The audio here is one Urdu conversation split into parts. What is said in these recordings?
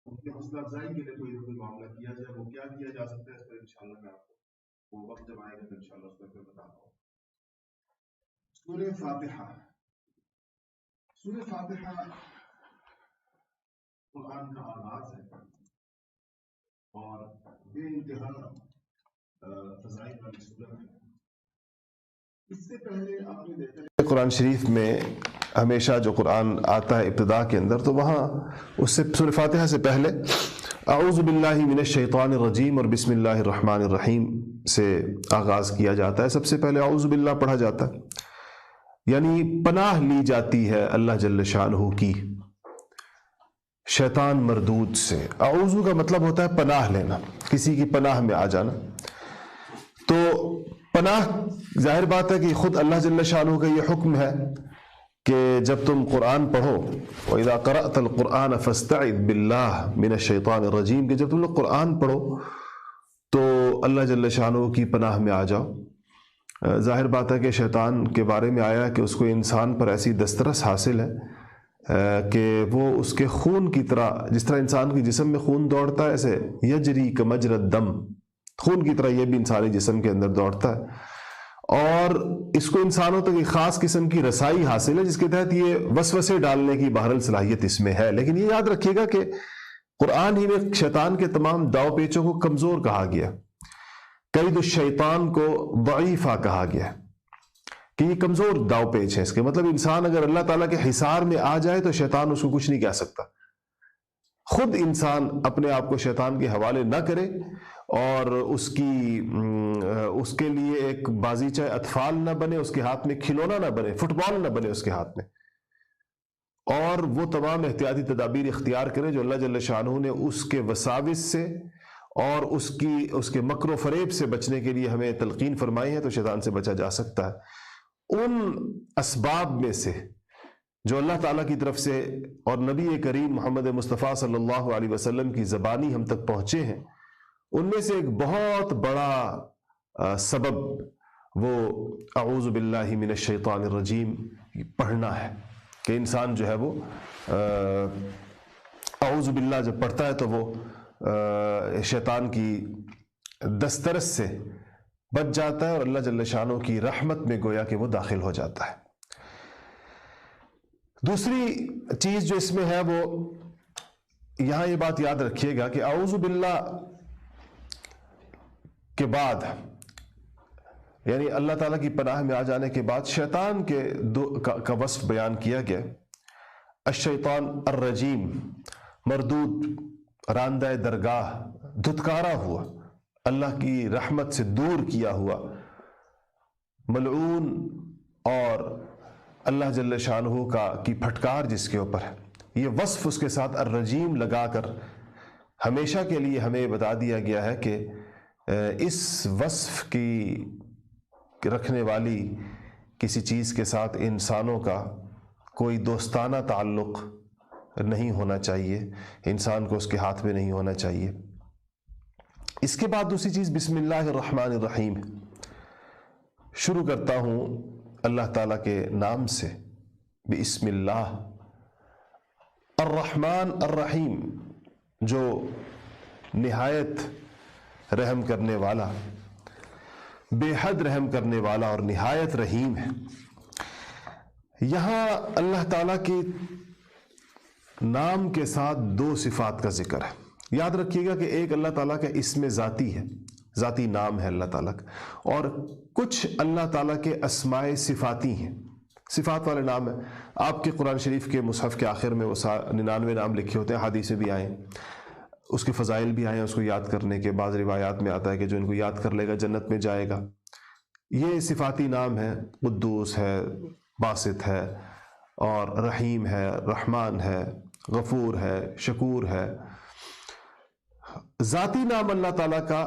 ان کی حوصلہ افزائی کے لیے کوئی نہ کوئی معاملہ کیا جائے. وہ کیا کیا جا سکتا ہے اس پر انشاءاللہ میں آپ کو وہ وقت جب آئے گا تو انشاءاللہ اس پر پھر بتاتا ہوں. سورہ فاتحہ. سورہ فاتحہ قرآن کا آغاز ہے اور بے انتہا فضائل والی سورت ہے. اس سے پہلے آپ نے دیکھا ہے قرآن شریف میں ہمیشہ جو قرآن آتا ہے ابتدا کے اندر تو وہاں اس سے سورہ فاتحہ سے پہلے اعوذ باللہ من الشیطان الرجیم اور بسم اللہ الرحمن الرحیم سے آغاز کیا جاتا ہے. سب سے پہلے اعوذ باللہ پڑھا جاتا ہے، یعنی پناہ لی جاتی ہے اللہ جل شانہ کی شیطان مردود سے. اعوذ کا مطلب ہوتا ہے پناہ لینا، کسی کی پناہ میں آ جانا. تو پناہ ظاہر بات ہے کہ خود اللہ جل شانہ کا یہ حکم ہے کہ جب تم قرآن پڑھو وَإِذَا قَرَأْتَ الْقُرْآنَ فَاسْتَعِذْ بِاللَّهِ مِنَ الشَّيْطَانِ الرَّجِيمِ، کہ جب تم لوگ قرآن پڑھو تو اللہ جل شانہ کی پناہ میں آ جاؤ. ظاہر بات ہے کہ شیطان کے بارے میں آیا کہ اس کو انسان پر ایسی دسترس حاصل ہے کہ وہ اس کے خون کی طرح، جس طرح انسان کے جسم میں خون دوڑتا ہے ایسے یجری کمجر الدم، خون کی طرح یہ بھی انسانی جسم کے اندر دوڑتا ہے. اور اس کو انسانوں تک ایک خاص قسم کی رسائی حاصل ہے جس کے تحت یہ وسوسے ڈالنے کی بہرحال صلاحیت اس میں ہے. لیکن یہ یاد رکھیے گا کہ قرآن ہی میں شیطان کے تمام داؤ پیچوں کو کمزور کہا گیا، قید الشیطان کو ضعیفہ کہا گیا کہ یہ کمزور داؤ پیچ ہے. اس کے مطلب انسان اگر اللہ تعالیٰ کے حصار میں آ جائے تو شیطان اس کو کچھ نہیں کہہ سکتا. خود انسان اپنے آپ کو شیطان کے حوالے نہ کرے اور اس کے لیے ایک بازیچہ اطفال نہ بنے، اس کے ہاتھ میں کھلونا نہ بنے، فٹ بال نہ بنے اس کے ہاتھ میں، اور وہ تمام احتیاطی تدابیر اختیار کرے جو اللہ جل شانہ نے اس کے وساوس سے اور اس کے مکر و فریب سے بچنے کے لیے ہمیں تلقین فرمائی ہے. تو شیطان سے بچا جا سکتا ہے. ان اسباب میں سے جو اللہ تعالیٰ کی طرف سے اور نبی کریم محمد مصطفیٰ صلی اللہ علیہ وسلم کی زبانی ہم تک پہنچے ہیں، ان میں سے ایک بہت بڑا سبب وہ اعوذ باللہ من الشیطان الرجیم پڑھنا ہے کہ انسان جو ہے وہ اعوذ باللہ جب پڑھتا ہے تو وہ شیطان کی دسترس سے بچ جاتا ہے اور اللہ جل شانہ کی رحمت میں گویا کہ وہ داخل ہو جاتا ہے. دوسری چیز جو اس میں ہے وہ یہاں یہ بات یاد رکھیے گا کہ اعوذ باللہ کے بعد یعنی اللہ تعالیٰ کی پناہ میں آ جانے کے بعد شیطان کا وصف بیان کیا گیا. الشیطان الرجیم، مردود، راندہ درگاہ، دھتکارا ہوا، اللہ کی رحمت سے دور کیا ہوا، ملعون، اور اللہ جل شانہ کی پھٹکار جس کے اوپر ہے. یہ وصف اس کے ساتھ الرجیم لگا کر ہمیشہ کے لیے ہمیں بتا دیا گیا ہے کہ اس وصف کی رکھنے والی کسی چیز کے ساتھ انسانوں کا کوئی دوستانہ تعلق نہیں ہونا چاہیے، انسان کو اس کے ہاتھ میں نہیں ہونا چاہیے. اس کے بعد دوسری چیز بسم اللہ الرحمن الرحیم. شروع کرتا ہوں اللہ تعالیٰ کے نام سے، بسم اللہ الرحمن الرحیم، جو نہایت رحم کرنے والا، بے حد رحم کرنے والا اور نہایت رحیم ہے. یہاں اللہ تعالیٰ کے نام کے ساتھ دو صفات کا ذکر ہے. یاد رکھیے گا کہ ایک اللہ تعالیٰ کا اسم ذاتی ہے، ذاتی نام ہے اللہ تعالیٰ کا، اور کچھ اللہ تعالیٰ کے اسماء صفاتی ہیں، صفات والے نام ہیں. آپ کے قرآن شریف کے مصحف کے آخر میں وہ 99 نام لکھے ہوتے ہیں، حدیثیں بھی آئیں، اس کے فضائل بھی آئے ہیں اس کو یاد کرنے کے. بعض روایات میں آتا ہے کہ جو ان کو یاد کر لے گا جنت میں جائے گا. یہ صفاتی نام ہے، قدوس ہے، باسط ہے، اور رحیم ہے، رحمان ہے، غفور ہے، شکور ہے. ذاتی نام اللہ تعالیٰ کا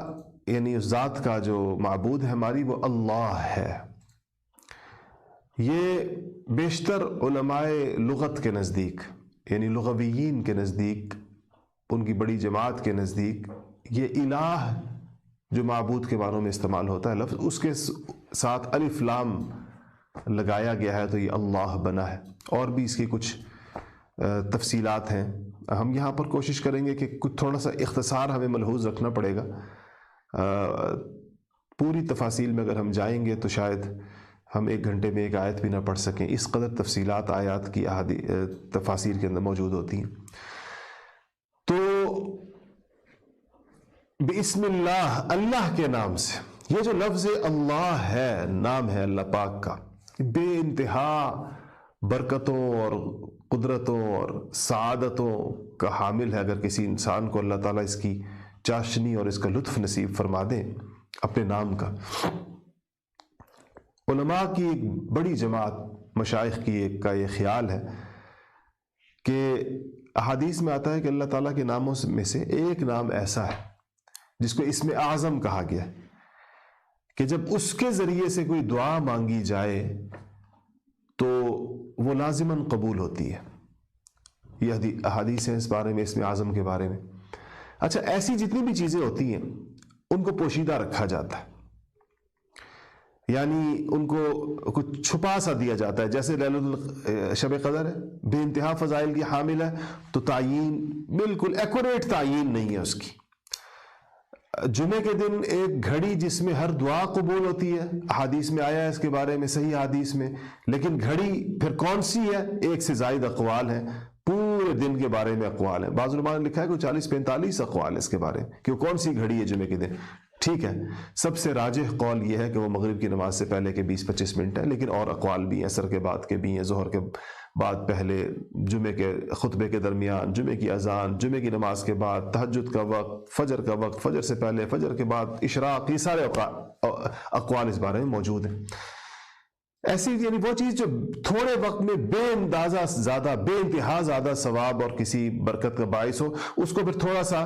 یعنی اس ذات کا جو معبود ہے ہماری وہ اللہ ہے. یہ بیشتر علماء لغت کے نزدیک یعنی لغویین کے نزدیک، ان کی بڑی جماعت کے نزدیک، یہ الہ جو معبود کے معنوں میں استعمال ہوتا ہے لفظ، اس کے ساتھ الف لام لگایا گیا ہے تو یہ اللہ بنا ہے. اور بھی اس کی کچھ تفصیلات ہیں ہم یہاں پر کوشش کریں گے کہ کچھ تھوڑا سا اختصار ہمیں ملحوظ رکھنا پڑے گا. پوری تفاصیل میں اگر ہم جائیں گے تو شاید ہم 1 گھنٹے میں ایک آیت بھی نہ پڑھ سکیں، اس قدر تفصیلات آیات کی تفاسیر کے اندر موجود ہوتی ہیں. تو بسم اللہ، اللہ کے نام سے، یہ جو لفظ اللہ ہے، نام ہے اللہ پاک کا، بے انتہا برکتوں اور قدرتوں اور سعادتوں کا حامل ہے. اگر کسی انسان کو اللہ تعالیٰ اس کی چاشنی اور اس کا لطف نصیب فرما دیں اپنے نام کا. علماء کی ایک بڑی جماعت، مشائخ کی ایک کا یہ خیال ہے کہ احادیث میں آتا ہے کہ اللہ تعالیٰ کے ناموں میں سے ایک نام ایسا ہے جس کو اسم اعظم کہا گیا ہے، کہ جب اس کے ذریعے سے کوئی دعا مانگی جائے تو وہ لازماً قبول ہوتی ہے. یہ احادیث ہیں اس بارے میں، اسم اعظم کے بارے میں. اچھا، ایسی جتنی بھی چیزیں ہوتی ہیں ان کو پوشیدہ رکھا جاتا ہے، یعنی ان کو کچھ چھپا سا دیا جاتا ہے. جیسے شب قدر ہے، بے انتہا فضائل کی حامل ہے، تو تعین بالکل ایکوریٹ تعین نہیں ہے اس کی. جمعے کے دن ایک گھڑی جس میں ہر دعا قبول ہوتی ہے، حدیث میں آیا ہے اس کے بارے میں، صحیح حدیث میں، لیکن گھڑی پھر کون سی ہے؟ 1 سے زائد اقوال ہیں، پورے دن کے بارے میں اقوال ہیں. بعض علماء نے لکھا ہے کہ 40-45 اقوال ہے اس کے بارے میں کہ وہ کون سی گھڑی ہے جمعے کے دن. ٹھیک ہے، سب سے راجح قول یہ ہے کہ وہ مغرب کی نماز سے پہلے کے 20-25 منٹ ہے، لیکن اور اقوال بھی ہیں، عصر کے بعد کے بھی ہیں، ظہر کے بعد پہلے، جمعے کے خطبے کے درمیان، جمعے کی اذان، جمعے کی نماز کے بعد، تہجد کا وقت، فجر کا وقت، فجر سے پہلے، فجر کے بعد، اشراق. یہ سارے اقوال اس بارے میں موجود ہیں. ایسی یعنی وہ چیز جو تھوڑے وقت میں بے اندازہ زیادہ، بے انتہا زیادہ ثواب اور کسی برکت کا باعث ہو، اس کو پھر تھوڑا سا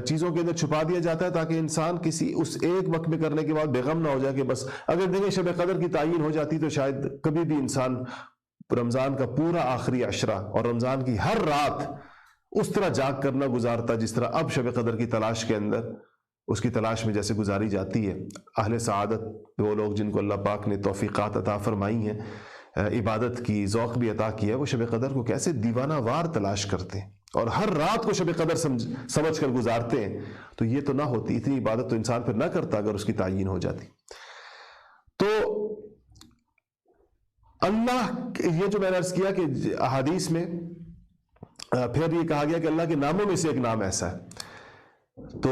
چیزوں کے اندر چھپا دیا جاتا ہے تاکہ انسان کسی اس ایک وقت میں کرنے کے بعد بیغم نہ ہو جائے کہ بس. اگر دیکھیں شب قدر کی تعین ہو جاتی تو شاید کبھی بھی انسان رمضان کا پورا آخری عشرہ اور رمضان کی ہر رات اس طرح جاگ کر نہ گزارتا جس طرح اب شب قدر کی تلاش کے اندر، اس کی تلاش میں جیسے گزاری جاتی ہے. اہل سعادت وہ لوگ جن کو اللہ پاک نے توفیقات عطا فرمائی ہیں، عبادت کی ذوق بھی عطا کیا ہے، وہ شب قدر کو کیسے دیوانہ وار تلاش کرتے ہیں اور ہر رات کو شب قدر سمجھ کر گزارتے ہیں. تو یہ تو نہ ہوتی، اتنی عبادت تو انسان پھر نہ کرتا اگر اس کی تعین ہو جاتی. تو اللہ، یہ جو میں نے عرض کیا کہ احادیث میں پھر یہ کہا گیا کہ اللہ کے ناموں میں سے ایک نام ایسا ہے. تو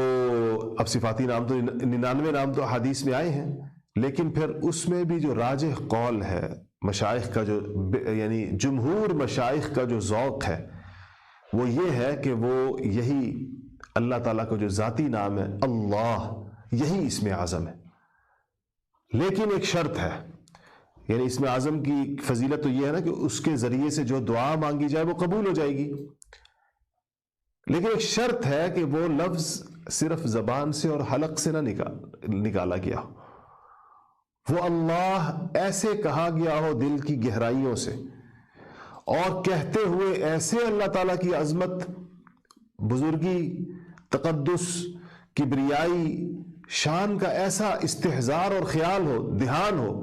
اب صفاتی نام تو 99 نام تو حدیث میں آئے ہیں، لیکن پھر اس میں بھی جو راجح قول ہے مشائخ کا، جو یعنی جمہور مشائخ کا جو ذوق ہے وہ یہ ہے کہ وہ یہی اللہ تعالیٰ کا جو ذاتی نام ہے اللہ، یہی اسم اعظم ہے. لیکن ایک شرط ہے، یعنی اسم اعظم کی فضیلت تو یہ ہے نا کہ اس کے ذریعے سے جو دعا مانگی جائے وہ قبول ہو جائے گی، لیکن ایک شرط ہے کہ وہ لفظ صرف زبان سے اور حلق سے نہ نکالا گیا ہو، وہ اللہ ایسے کہا گیا ہو دل کی گہرائیوں سے، اور کہتے ہوئے ایسے اللہ تعالیٰ کی عظمت، بزرگی، تقدس، کبریائی، شان کا ایسا استحضار اور خیال ہو، دھیان ہو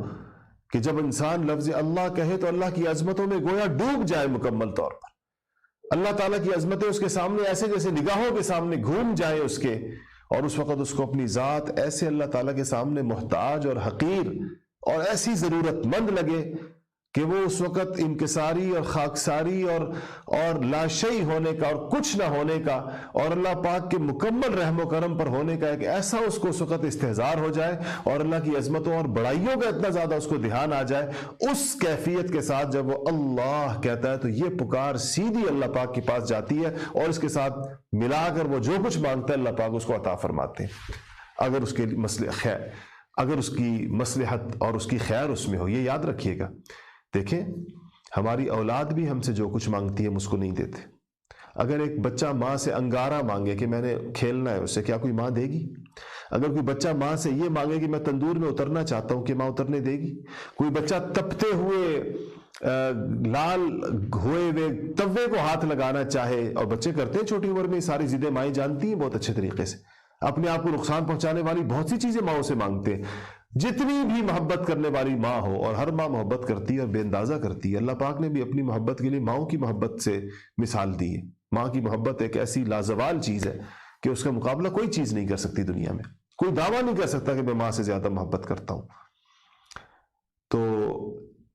کہ جب انسان لفظ اللہ کہے تو اللہ کی عظمتوں میں گویا ڈوب جائے مکمل طور پر. اللہ تعالیٰ کی عظمتیں اس کے سامنے ایسے جیسے نگاہوں کے سامنے گھوم جائیں اس کے، اور اس وقت اس کو اپنی ذات ایسے اللہ تعالیٰ کے سامنے محتاج اور حقیر اور ایسی ضرورت مند لگے کہ وہ اس وقت انکساری اور خاکساری اور لاشئی ہونے کا اور کچھ نہ ہونے کا اور اللہ پاک کے مکمل رحم و کرم پر ہونے کا ایک ایسا اس کو اس وقت استحضار ہو جائے، اور اللہ کی عظمتوں اور بڑائیوں کا اتنا زیادہ اس کو دھیان آ جائے. اس کیفیت کے ساتھ جب وہ اللہ کہتا ہے تو یہ پکار سیدھی اللہ پاک کے پاس جاتی ہے، اور اس کے ساتھ ملا کر وہ جو کچھ مانگتا ہے اللہ پاک اس کو عطا فرماتے ہیں، اگر اس کے اگر اس کی مصلحت اور اس کی خیر اس میں ہو. یہ یاد رکھیے گا. دیکھیں، ہماری اولاد بھی ہم سے جو کچھ مانگتی ہے ہم اس کو نہیں دیتے. اگر ایک بچہ ماں سے انگارہ مانگے کہ میں نے کھیلنا ہے اس سے، کیا کوئی ماں دے گی؟ اگر کوئی بچہ ماں سے یہ مانگے کہ میں تندور میں اترنا چاہتا ہوں، کہ ماں اترنے دے گی؟ کوئی بچہ تپتے ہوئے لال ہوئے ہوئے توے کو ہاتھ لگانا چاہے، اور بچے کرتے ہیں چھوٹی عمر میں، ساری ضدیں مائیں جانتی ہیں بہت اچھے طریقے سے، اپنے آپ کو نقصان پہنچانے والی بہت سی چیزیں ماؤں سے مانگتے ہیں. جتنی بھی محبت کرنے والی ماں ہو، اور ہر ماں محبت کرتی ہے اور بے اندازہ کرتی ہے، اللہ پاک نے بھی اپنی محبت کے لیے ماؤں کی محبت سے مثال دی ہے. ماں کی محبت ایک ایسی لازوال چیز ہے کہ اس کا مقابلہ کوئی چیز نہیں کر سکتی دنیا میں. کوئی دعویٰ نہیں کر سکتا کہ میں ماں سے زیادہ محبت کرتا ہوں. تو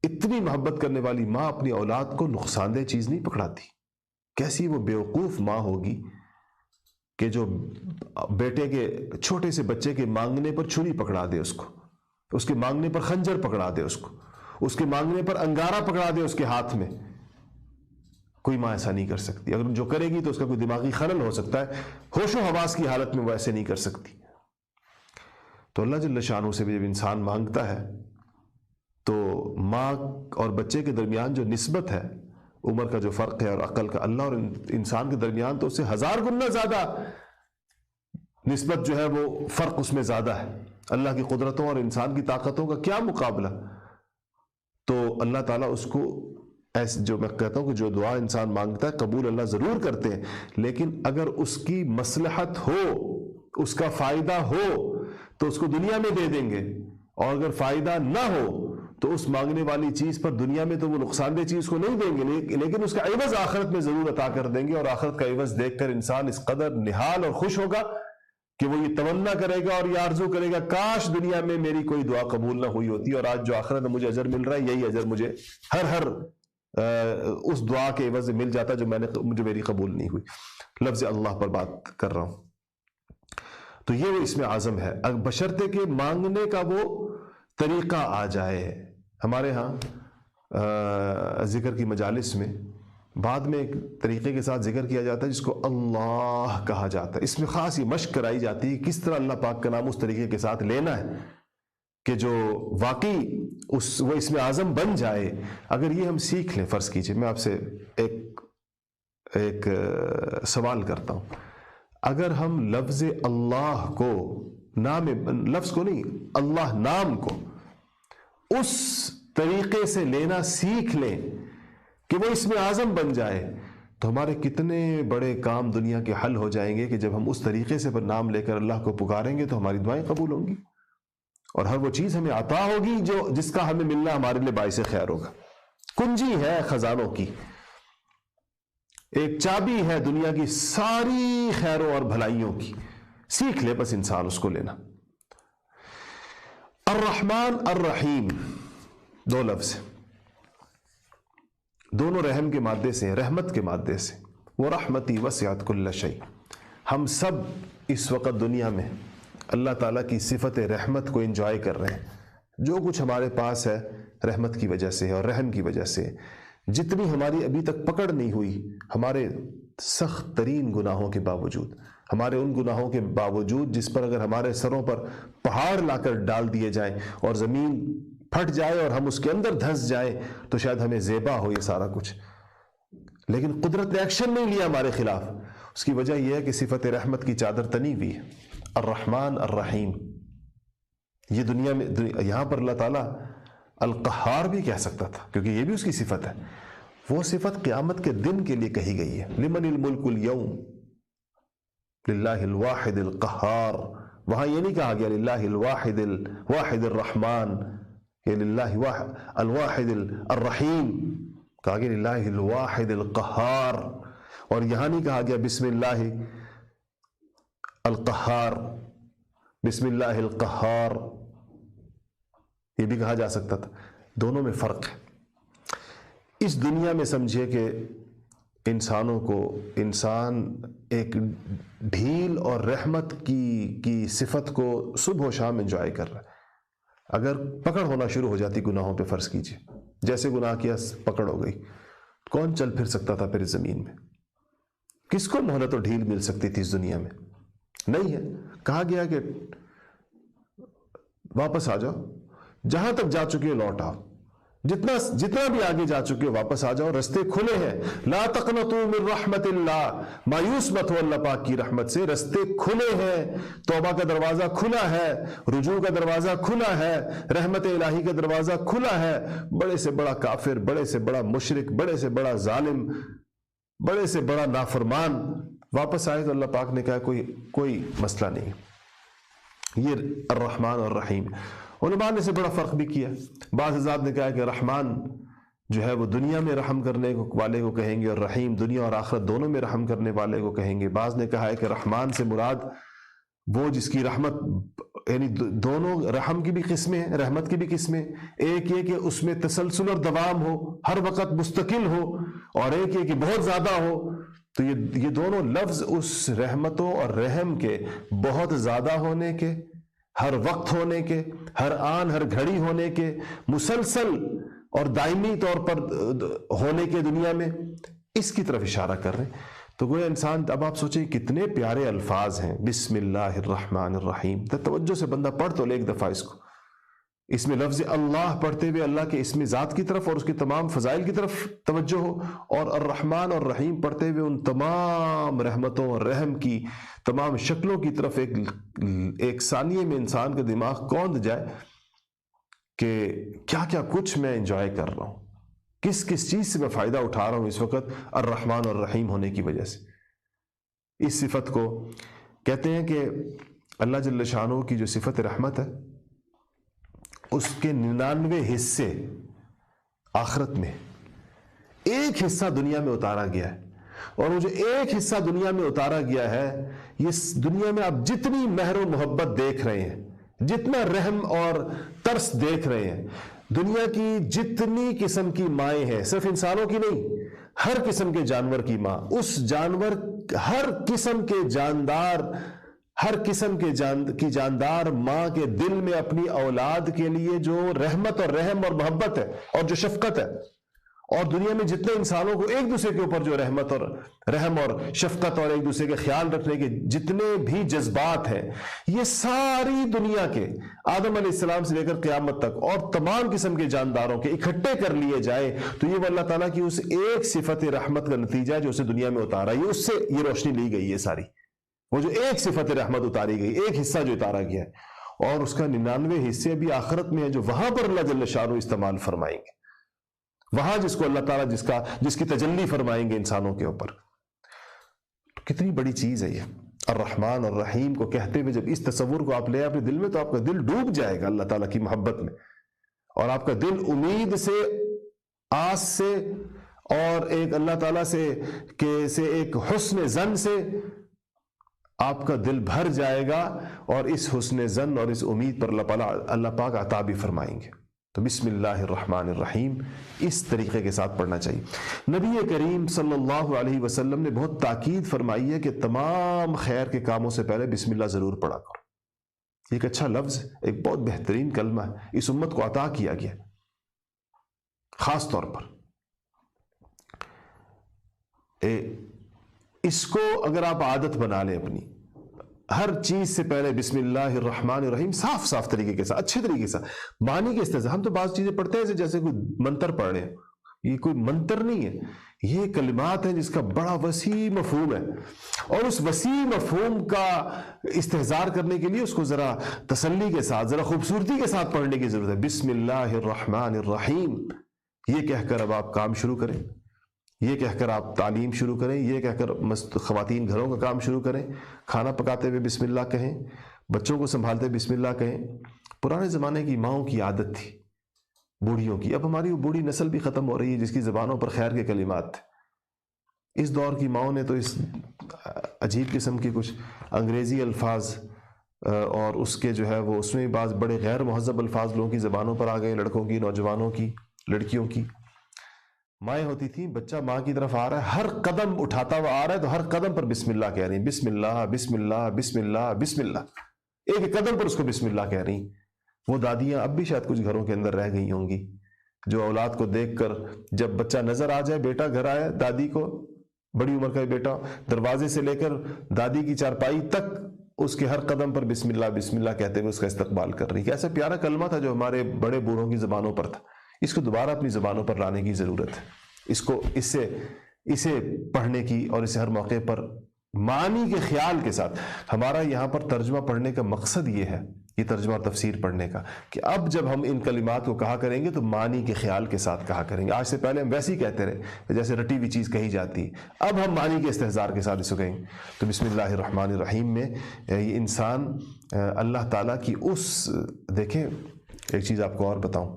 اتنی محبت کرنے والی ماں اپنی اولاد کو نقصان دہ چیز نہیں پکڑاتی. کیسی وہ بیوقوف ماں ہوگی کہ جو بیٹے کے چھوٹے سے بچے کے مانگنے پر چھری پکڑا دے، اس کے مانگنے پر خنجر پکڑا دے، اس کے مانگنے پر انگارہ پکڑا دے اس کے ہاتھ میں. کوئی ماں ایسا نہیں کر سکتی. اگر جو کرے گی تو اس کا کوئی دماغی خلل ہو سکتا ہے، ہوش و حواس کی حالت میں وہ ایسے نہیں کر سکتی. تو اللہ جل شانہ سے بھی جب انسان مانگتا ہے تو ماں اور بچے کے درمیان جو نسبت ہے، عمر کا جو فرق ہے اور عقل کا، اللہ اور انسان کے درمیان تو اس سے 1000 گنا زیادہ نسبت جو ہے وہ فرق اس میں زیادہ ہے. اللہ کی قدرتوں اور انسان کی طاقتوں کا کیا مقابلہ. تو اللہ تعالیٰ اس کو ایسے، جو میں کہتا ہوں کہ جو دعا انسان مانگتا ہے قبول اللہ ضرور کرتے ہیں، لیکن اگر اس کی مصلحت ہو، اس کا فائدہ ہو تو اس کو دنیا میں دے دیں گے، اور اگر فائدہ نہ ہو تو اس مانگنے والی چیز پر دنیا میں تو وہ نقصان دہ چیز کو نہیں دیں گے، لیکن اس کا عوض آخرت میں ضرور عطا کر دیں گے. اور آخرت کا عوض دیکھ کر انسان اس قدر نہال اور خوش ہوگا کہ وہ یہ تمنا کرے گا اور یہ آرزو کرے گا کاش دنیا میں میری کوئی دعا قبول نہ ہوئی ہوتی، اور آج جو آخرت میں مجھے اجر مل رہا ہے یہی اجر مجھے ہر اس دعا کے عوض مل جاتا جو میری قبول نہیں ہوئی. لفظ اللہ پر بات کر رہا ہوں. تو یہ وہ اس میں اعظم ہے، بشرطے کہ مانگنے کا وہ طریقہ آ جائے. ہمارے ہاں ذکر کی مجالس میں بعد میں ایک طریقے کے ساتھ ذکر کیا جاتا ہے جس کو اللہ کہا جاتا ہے. اس میں خاص یہ مشق کرائی جاتی ہے کس طرح اللہ پاک کا نام اس طریقے کے ساتھ لینا ہے کہ جو واقعی وہ اس میں اعظم بن جائے. اگر یہ ہم سیکھ لیں، فرض کیجئے میں آپ سے ایک سوال کرتا ہوں، اگر ہم لفظ اللہ کو، لفظ کو نہیں، اللہ نام کو اس طریقے سے لینا سیکھ لیں کہ وہ اس میں اعظم بن جائے، تو ہمارے کتنے بڑے کام دنیا کے حل ہو جائیں گے کہ جب ہم اس طریقے سے نام لے کر اللہ کو پکاریں گے تو ہماری دعائیں قبول ہوں گی، اور ہر وہ چیز ہمیں عطا ہوگی جس کا ہمیں ملنا ہمارے لیے باعث خیر ہوگا. کنجی ہے خزانوں کی، ایک چابی ہے دنیا کی ساری خیروں اور بھلائیوں کی. سیکھ لے بس انسان اس کو لینا. الرحمن الرحیم دو لفظ، دونوں رحم کے مادے سے، رحمت کے مادے سے. وَرَحْمَتِي وَسِعَتْ كُلَّ شَيْءٍ. ہم سب اس وقت دنیا میں اللہ تعالیٰ کی صفت رحمت کو انجوائے کر رہے ہیں. جو کچھ ہمارے پاس ہے رحمت کی وجہ سے اور رحم کی وجہ سے. جتنی ہماری ابھی تک پکڑ نہیں ہوئی، ہمارے سخت ترین گناہوں کے باوجود، ہمارے ان گناہوں کے باوجود جس پر اگر ہمارے سروں پر پہاڑ لا کر ڈال دیے جائیں اور زمین پھٹ جائے اور ہم اس کے اندر دھنس جائیں تو شاید ہمیں زیبا ہو یہ سارا کچھ، لیکن قدرت نے ایکشن نہیں لیا ہمارے خلاف. اس کی وجہ یہ ہے کہ صفت رحمت کی چادر تنی ہوئی ہے. الرحمن الرحیم. یہ دنیا میں، یہاں پر اللہ تعالیٰ القہار بھی کہہ سکتا تھا کیونکہ یہ بھی اس کی صفت ہے. وہ صفت قیامت کے دن کے لیے کہی گئی ہے. لمن الملک اليوم للہ الواحد القہار. وہاں یہ نہیں کہا گیا للہ الواحد الرحمن یا للہ الواحد الرحیم، کہا گیا للہ الواحد القہار. اور یہاں نہیں کہا گیا بسم اللہ القہار، بسم اللہ القہار، یہ بھی کہا جا سکتا تھا. دونوں میں فرق ہے. اس دنیا میں سمجھے کہ انسانوں کو، انسان ایک ڈھیل اور رحمت کی صفت کو صبح و شام انجوائے کر رہا ہے. اگر پکڑ ہونا شروع ہو جاتی گناہوں پہ، فرض کیجئے جیسے گناہ کیا پکڑ ہو گئی، کون چل پھر سکتا تھا پھر اس زمین میں؟ کس کو مہلت اور ڈھیل مل سکتی تھی اس دنیا میں؟ نہیں ہے. کہا گیا کہ واپس آ جاؤ، جہاں تک جا چکے ہو لوٹ آؤ، جتنا بھی آگے جا چکے ہو واپس آ جاؤ، رستے کھلے ہیں. لا تقنطوا من رحمت اللہ، مایوس مت ہو اللہ پاک کی رحمت سے، رستے کھلے ہیں. توبہ کا دروازہ کھلا ہے، رجوع کا دروازہ کھلا ہے، رحمت الہی کا دروازہ کھلا ہے. بڑے سے بڑا کافر، بڑے سے بڑا مشرک، بڑے سے بڑا ظالم، بڑے سے بڑا نافرمان واپس آئے تو اللہ پاک نے کہا کوئی مسئلہ نہیں. یہ الرحمن اور الرحیم. علماء نے سے بڑا فرق بھی کیا. بعض حضرات نے کہا کہ رحمان جو ہے وہ دنیا میں رحم کرنے والے کو کہیں گے، اور رحیم دنیا اور آخرت دونوں میں رحم کرنے والے کو کہیں گے۔ بعض نے کہا ہے کہ رحمان سے مراد وہ جس کی رحمت، یعنی دونوں رحم کی بھی قسمیں ہیں، رحمت کی بھی قسمیں، ایک یہ کہ اس میں تسلسل اور دوام ہو، ہر وقت مستقل ہو، اور ایک یہ کہ بہت زیادہ ہو۔ تو یہ دونوں لفظ اس رحمتوں اور رحم کے بہت زیادہ ہونے کے، ہر وقت ہونے کے، ہر آن ہر گھڑی ہونے کے، مسلسل اور دائمی طور پر ہونے کے دنیا میں، اس کی طرف اشارہ کر رہے ہیں۔ تو گویا انسان، اب آپ سوچیں کتنے پیارے الفاظ ہیں، بسم اللہ الرحمن الرحیم۔ توجہ سے بندہ پڑھ تو لے ایک دفعہ اس کو، اس میں لفظ اللہ پڑھتے ہوئے اللہ کے اسم ذات کی طرف اور اس کے تمام فضائل کی طرف توجہ ہو، اور الرحمن اور رحیم پڑھتے ہوئے ان تمام رحمتوں اور رحم کی تمام شکلوں کی طرف ایک ثانیے میں انسان کا دماغ کوند جائے کہ کیا کیا کچھ میں انجوائے کر رہا ہوں، کس کس چیز سے میں فائدہ اٹھا رہا ہوں اس وقت الرحمن اور الرحیم ہونے کی وجہ سے۔ اس صفت کو کہتے ہیں کہ اللہ جل شانہ کی جو صفت رحمت ہے، اس کے 99 حصے آخرت میں، ایک حصہ دنیا میں اتارا گیا ہے، اور وہ جو ایک حصہ دنیا میں اتارا گیا ہے، یہ دنیا میں آپ جتنی مہر و محبت دیکھ رہے ہیں، جتنا رحم اور ترس دیکھ رہے ہیں، دنیا کی جتنی قسم کی مائیں ہیں، صرف انسانوں کی نہیں، ہر قسم کے جانور کی ماں، اس جانور، ہر قسم کے جاندار، ہر قسم کی جاندار ماں کے دل میں اپنی اولاد کے لیے جو رحمت اور رحم اور محبت ہے اور جو شفقت ہے، اور دنیا میں جتنے انسانوں کو ایک دوسرے کے اوپر جو رحمت اور رحم اور شفقت اور ایک دوسرے کے خیال رکھنے کے جتنے بھی جذبات ہیں، یہ ساری دنیا کے آدم علیہ السلام سے لے کر قیامت تک اور تمام قسم کے جانداروں کے اکٹھے کر لیے جائے تو یہ وہ اللہ تعالیٰ کی اس ایک صفت رحمت کا نتیجہ ہے جو اسے دنیا میں اتارا، یہ اس سے یہ روشنی لی گئی ہے ساری، وہ جو ایک صفت رحمت اتاری گئی، ایک حصہ جو اتارا گیا ہے، اور اس کا 99 حصے بھی آخرت میں ہیں جو وہاں پر اللہ جل شانہ استعمال فرمائیں گے، وہاں جس کو اللہ تعالیٰ جس کی تجلی فرمائیں گے انسانوں کے اوپر۔ کتنی بڑی چیز ہے یہ الرحمن اور رحیم کو کہتے ہوئے، جب اس تصور کو آپ لے اپنے دل میں تو آپ کا دل ڈوب جائے گا اللہ تعالیٰ کی محبت میں، اور آپ کا دل امید سے، آس سے، اور ایک اللہ تعالیٰ سے ایک حسن ظن سے آپ کا دل بھر جائے گا، اور اس حسن ظن اور اس امید پر اللہ پاک عطا بھی فرمائیں گے۔ تو بسم اللہ الرحمن الرحیم اس طریقے کے ساتھ پڑھنا چاہیے۔ نبی کریم صلی اللہ علیہ وسلم نے بہت تاکید فرمائی ہے کہ تمام خیر کے کاموں سے پہلے بسم اللہ ضرور پڑھا کرو۔ یہ ایک اچھا لفظ، ایک بہت بہترین کلمہ ہے، اس امت کو عطا کیا گیا خاص طور پر۔ اس کو اگر آپ عادت بنا لیں اپنی، ہر چیز سے پہلے بسم اللہ الرحمن الرحیم صاف صاف طریقے کے ساتھ، اچھے طریقے سے، معنی کے استحضار۔ ہم تو بعض چیزیں پڑھتے ہیں جیسے کوئی منتر پڑھ رہے ہیں، یہ کوئی منتر نہیں ہے، یہ کلمات ہیں جس کا بڑا وسیع مفہوم ہے، اور اس وسیع مفہوم کا استحضار کرنے کے لیے اس کو ذرا تسلی کے ساتھ، ذرا خوبصورتی کے ساتھ پڑھنے کی ضرورت ہے۔ بسم اللہ الرحمن الرحیم یہ کہہ کر اب آپ کام شروع کریں، یہ کہہ کر آپ تعلیم شروع کریں، یہ کہہ کر خواتین گھروں کا کام شروع کریں، کھانا پکاتے ہوئے بسم اللہ کہیں، بچوں کو سنبھالتے ہوئے بسم اللہ کہیں۔ پرانے زمانے کی ماؤں کی عادت تھی، بوڑھیوں کی، اب ہماری وہ بوڑھی نسل بھی ختم ہو رہی ہے جس کی زبانوں پر خیر کے کلمات تھے۔ اس دور کی ماؤں نے تو اس عجیب قسم کے کچھ انگریزی الفاظ اور اس کے جو ہے وہ اس میں بعض بڑے غیر مہذب الفاظ لوگوں کی زبانوں پر آ گئے، لڑکوں کی، نوجوانوں کی، لڑکیوں کی۔ مائیں ہوتی تھیں، بچہ ماں کی طرف آ رہا ہے، ہر قدم اٹھاتا ہوا آ رہا ہے تو ہر قدم پر بسم اللہ کہہ رہی ہیں، بسم اللہ بسم اللہ بسم اللہ بسم اللہ، ایک قدم پر اس کو بسم اللہ کہہ رہی ہیں۔ وہ دادیاں اب بھی شاید کچھ گھروں کے اندر رہ گئی ہوں گی، جو اولاد کو دیکھ کر جب بچہ نظر آ جائے، بیٹا گھر آیا، دادی کو، بڑی عمر کا بیٹا، دروازے سے لے کر دادی کی چارپائی تک اس کے ہر قدم پر بسم اللہ کہتے ہوئے اس کا استقبال کر رہی ہے۔ کیسا پیارا کلمہ تھا جو ہمارے بڑے بوڑھوں کی زبانوں پر تھا، اس کو دوبارہ اپنی زبانوں پر لانے کی ضرورت ہے۔ اسے پڑھنے کی اور اسے ہر موقع پر معنی کے خیال کے ساتھ۔ ہمارا یہاں پر ترجمہ پڑھنے کا مقصد یہ ہے، یہ ترجمہ اور تفسیر پڑھنے کا، کہ اب جب ہم ان کلمات کو کہا کریں گے تو معنی کے خیال کے ساتھ کہا کریں گے۔ آج سے پہلے ہم ویسے ہی کہتے رہے جیسے رٹی ہوئی چیز کہی جاتی ہے، اب ہم معنی کے استحضار کے ساتھ اس کو کہیں گے۔ تو بسم اللہ الرحمن الرحیم میں یہ انسان اللہ تعالیٰ کی دیکھیں ایک چیز آپ کو اور بتاؤں،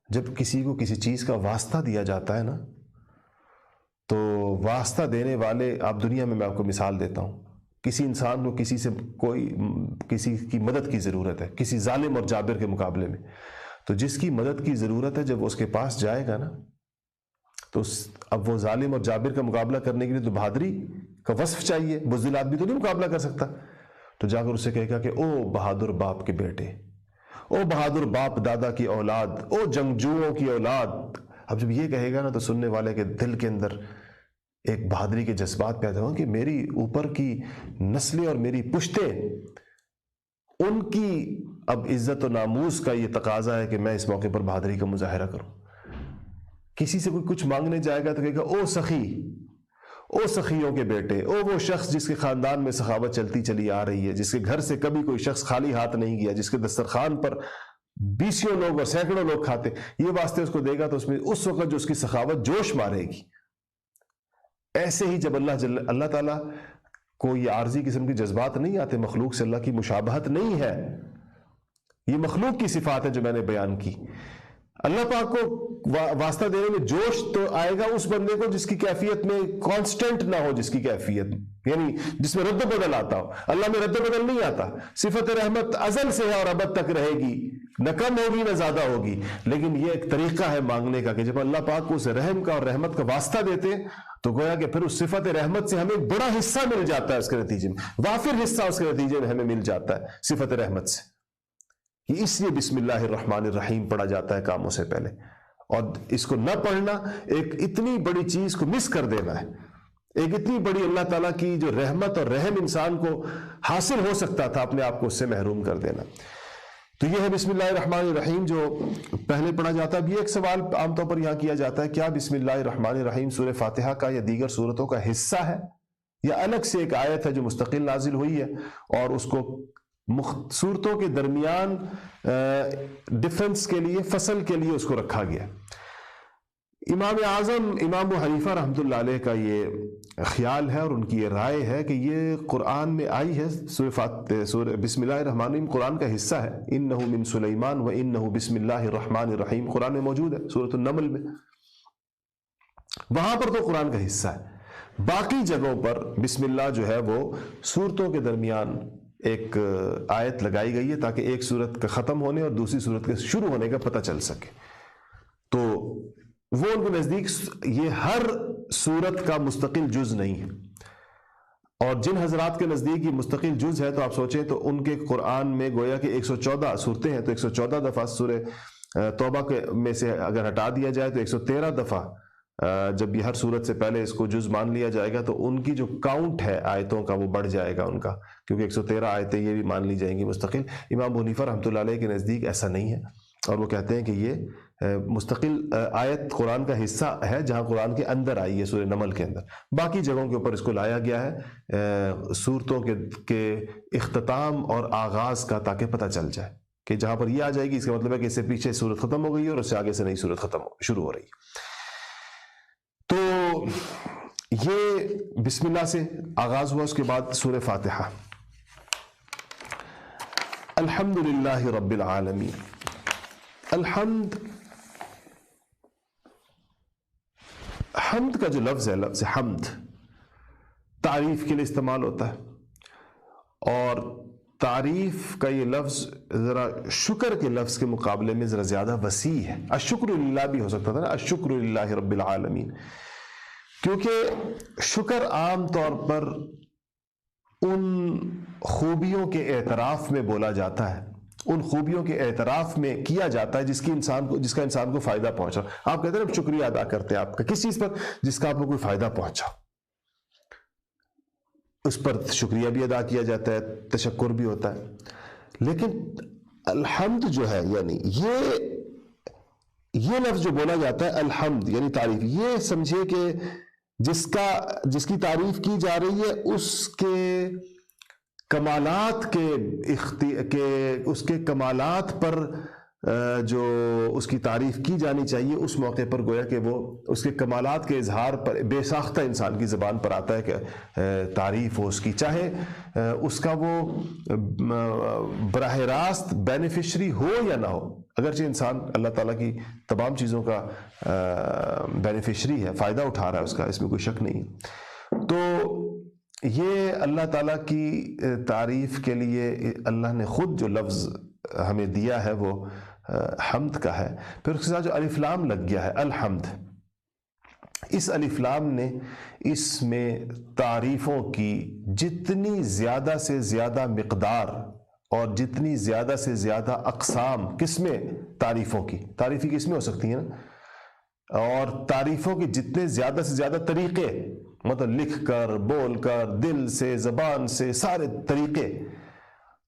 جب کسی کو کسی چیز کا واسطہ دیا جاتا ہے نا، تو واسطہ دینے والے، آپ دنیا میں آپ کو مثال دیتا ہوں، کسی انسان کو کسی کی مدد کی ضرورت ہے، کسی ظالم اور جابر کے مقابلے میں، تو جس کی مدد کی ضرورت ہے جب وہ اس کے پاس جائے گا نا، تو اب وہ ظالم اور جابر کا مقابلہ کرنے کے لیے تو بہادری کا وصف چاہیے، بزدل آدمی تو نہیں مقابلہ کر سکتا، تو جا کر اسے کہے گا کہ او بہادر باپ کے بیٹے، او بہادر باپ دادا کی اولاد، او جنگجوؤں کی اولاد. اب جب یہ کہے گا نا تو سننے والے کے دل کے اندر ایک بہادری کے جذبات پیدا ہوں کہ میری اوپر کی نسلیں اور میری پشتیں، ان کی اب عزت و ناموس کا یہ تقاضا ہے کہ میں اس موقع پر بہادری کا مظاہرہ کروں. کسی سے کوئی کچھ مانگنے جائے گا تو کہے گا او سخی، او سخیوں کے بیٹے، او وہ شخص جس کے خاندان میں سخاوت چلتی چلی آ رہی ہے، جس کے گھر سے کبھی کوئی شخص خالی ہاتھ نہیں گیا، جس کے دسترخوان پر بیسیوں لوگ اور سینکڑوں لوگ کھاتے. یہ واسطے اس کو دے گا تو اس میں اس وقت جو اس کی سخاوت جوش مارے گی. ایسے ہی جب اللہ تعالیٰ کو یہ عارضی قسم کے جذبات نہیں آتے، مخلوق سے اللہ کی مشابہت نہیں ہے، یہ مخلوق کی صفات ہے جو میں نے بیان کی. اللہ پاک کو واسطہ دینے میں جوش تو آئے گا اس بندے کو جس کی کیفیت میں کانسٹنٹ نہ ہو، جس کی کیفیت یعنی جس میں رد و بدل آتا ہو. اللہ میں رد و بدل نہیں آتا، صفت رحمت ازل سے ہے اور ابد تک رہے گی، نہ کم ہوگی نہ زیادہ ہوگی. لیکن یہ ایک طریقہ ہے مانگنے کا کہ جب اللہ پاک کو اس رحم کا اور رحمت کا واسطہ دیتے تو گویا کہ پھر اس صفت رحمت سے ہمیں بڑا حصہ مل جاتا ہے، اس کے نتیجے میں وافر حصہ اس کے نتیجے میں ہمیں مل جاتا ہے صفت رحمت سے. کہ اس لیے بسم اللہ الرحمن الرحیم پڑھا جاتا ہے کاموں سے پہلے، اور اس کو نہ پڑھنا ایک اتنی بڑی چیز کو مس کر دینا ہے، ایک اتنی بڑی اللہ تعالیٰ کی جو رحمت اور رحم انسان کو حاصل ہو سکتا تھا، اپنے آپ کو اس سے محروم کر دینا. تو یہ ہے بسم اللہ الرحمن الرحیم جو پہلے پڑھا جاتا ہے. اب یہ ایک سوال عام طور پر یہاں کیا جاتا ہے، کیا بسم اللہ الرحمن الرحیم سورہ فاتحہ کا یا دیگر سورتوں کا حصہ ہے یا الگ سے ایک آیت ہے جو مستقل نازل ہوئی ہے اور اس کو صورتوں کے درمیان ڈیفنس کے لیے، فصل کے لیے اس کو رکھا گیا؟ امام اعظم امام ابو حنیفہ رحمۃ اللہ علیہ کا یہ خیال ہے اور ان کی یہ رائے ہے کہ یہ قرآن میں آئی ہے، سورہ بسم اللہ الرحمن الرحیم قرآن کا حصہ ہے. انہ من سلیمان و انہ بسم اللہ الرحمن الرحیم قرآن میں موجود ہے سورۃ النمل میں، وہاں پر تو قرآن کا حصہ ہے. باقی جگہوں پر بسم اللہ جو ہے وہ صورتوں کے درمیان ایک آیت لگائی گئی ہے تاکہ ایک صورت کا ختم ہونے اور دوسری صورت کے شروع ہونے کا پتہ چل سکے. تو وہ ان کے نزدیک یہ ہر صورت کا مستقل جز نہیں ہے، اور جن حضرات کے نزدیک یہ مستقل جز ہے تو آپ سوچیں تو ان کے قرآن میں گویا کہ 114 صورتیں ہیں، تو 114 دفعہ سورہ توبہ میں سے اگر ہٹا دیا جائے تو 113 دفعہ جب یہ ہر صورت سے پہلے اس کو جز مان لیا جائے گا تو ان کی جو کاؤنٹ ہے آیتوں کا وہ بڑھ جائے گا ان کا، کیونکہ 113 آیتیں یہ بھی مان لی جائیں گی مستقل. امام ابو حنیفہ رحمۃ اللہ علیہ کے نزدیک ایسا نہیں ہے، اور وہ کہتے ہیں کہ یہ مستقل آیت قرآن کا حصہ ہے جہاں قرآن کے اندر آئی ہے سورہ نمل کے اندر. باقی جگہوں کے اوپر اس کو لایا گیا ہے صورتوں کے اختتام اور آغاز کا، تاکہ پتہ چل جائے کہ جہاں پر یہ آ جائے گی اس کا مطلب ہے کہ اس سے پیچھے صورت ختم ہو گئی ہے اور اس سے آگے سے نئی صورت شروع ہو رہی ہے. تو یہ بسم اللہ سے آغاز ہوا. اس کے بعد سورہ فاتحہ. الحمد للہ رب العالمین. الحمد، حمد کا جو لفظ ہے، لفظ حمد تعریف کے لیے استعمال ہوتا ہے، اور تعریف کا یہ لفظ ذرا شکر کے لفظ کے مقابلے میں ذرا زیادہ وسیع ہے. الشکر للہ بھی ہو سکتا تھا نا، الشکر للہ رب العالمین، کیونکہ شکر عام طور پر ان خوبیوں کے اعتراف میں بولا جاتا ہے، ان خوبیوں کے اعتراف میں کیا جاتا ہے جس کا انسان کو فائدہ پہنچا. آپ کہتے ہیں شکریہ ادا کرتے ہیں آپ کا کس چیز پر؟ جس کا آپ کو کوئی فائدہ پہنچا، اس پر شکریہ بھی ادا کیا جاتا ہے، تشکر بھی ہوتا ہے. لیکن الحمد جو ہے، یعنی یہ لفظ جو بولا جاتا ہے الحمد یعنی تعریف، یہ سمجھے کہ جس کی تعریف کی جا رہی ہے اس کے کمالات اس کے کمالات پر جو اس کی تعریف کی جانی چاہیے اس موقع پر گویا کہ وہ اس کے کمالات کے اظہار پر بے ساختہ انسان کی زبان پر آتا ہے کہ تعریف ہو اس کی، چاہے اس کا وہ براہ راست بینیفیشری ہو یا نہ ہو، اگرچہ انسان اللہ تعالیٰ کی تمام چیزوں کا بینیفیشری ہے، فائدہ اٹھا رہا ہے اس کا، اس میں کوئی شک نہیں۔ تو یہ اللہ تعالیٰ کی تعریف کے لیے اللہ نے خود جو لفظ ہمیں دیا ہے وہ حمد کا ہے۔ پھر اس کے ساتھ جو الف لام لگ گیا ہے الحمد، اس الف لام نے اس میں تعریفوں کی جتنی زیادہ سے زیادہ مقدار اور جتنی زیادہ سے زیادہ اقسام، قسمیں تعریفوں کی، تعریفی قسمیں ہو سکتی ہیں نا، اور تعریفوں کے جتنے زیادہ سے زیادہ طریقے، مطلب لکھ کر، بول کر، دل سے، زبان سے، سارے طریقے،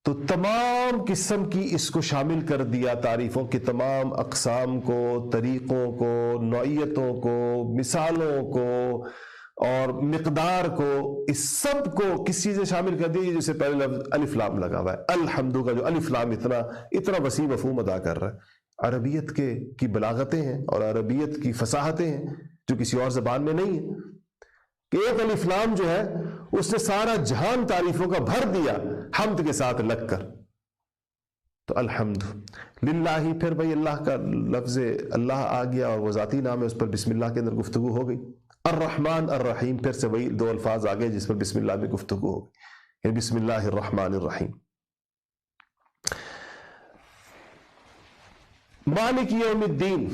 تو تمام قسم کی اس کو شامل کر دیا، تعریفوں کے تمام اقسام کو، طریقوں کو، نوعیتوں کو، مثالوں کو اور مقدار کو، اس سب کو کس چیز سے شامل کر دیا جسے پہلے لفظ الف لام لگا ہوا ہے۔ الحمد کا جو الف لام اتنا وسیع مفہوم ادا کر رہا ہے، عربیت کی بلاغتیں ہیں اور عربیت کی فصاحتیں ہیں جو کسی اور زبان میں نہیں ہیں، کہ ایک الف لام جو ہے اس نے سارا جہان تعریفوں کا بھر دیا حمد کے ساتھ لگ کر۔ تو الحمد للہ، پھر بھائی اللہ کا لفظ اللہ آ گیا اور وہ ذاتی نام ہے، اس پر بسم اللہ کے اندر گفتگو ہو گئی۔ الرحمن الرحیم، پھر سے وہی دو الفاظ آ گئے جس پر بسم اللہ میں گفتگو ہو گئی، یعنی بسم اللہ الرحمن الرحیم۔ مالک یوم الدین،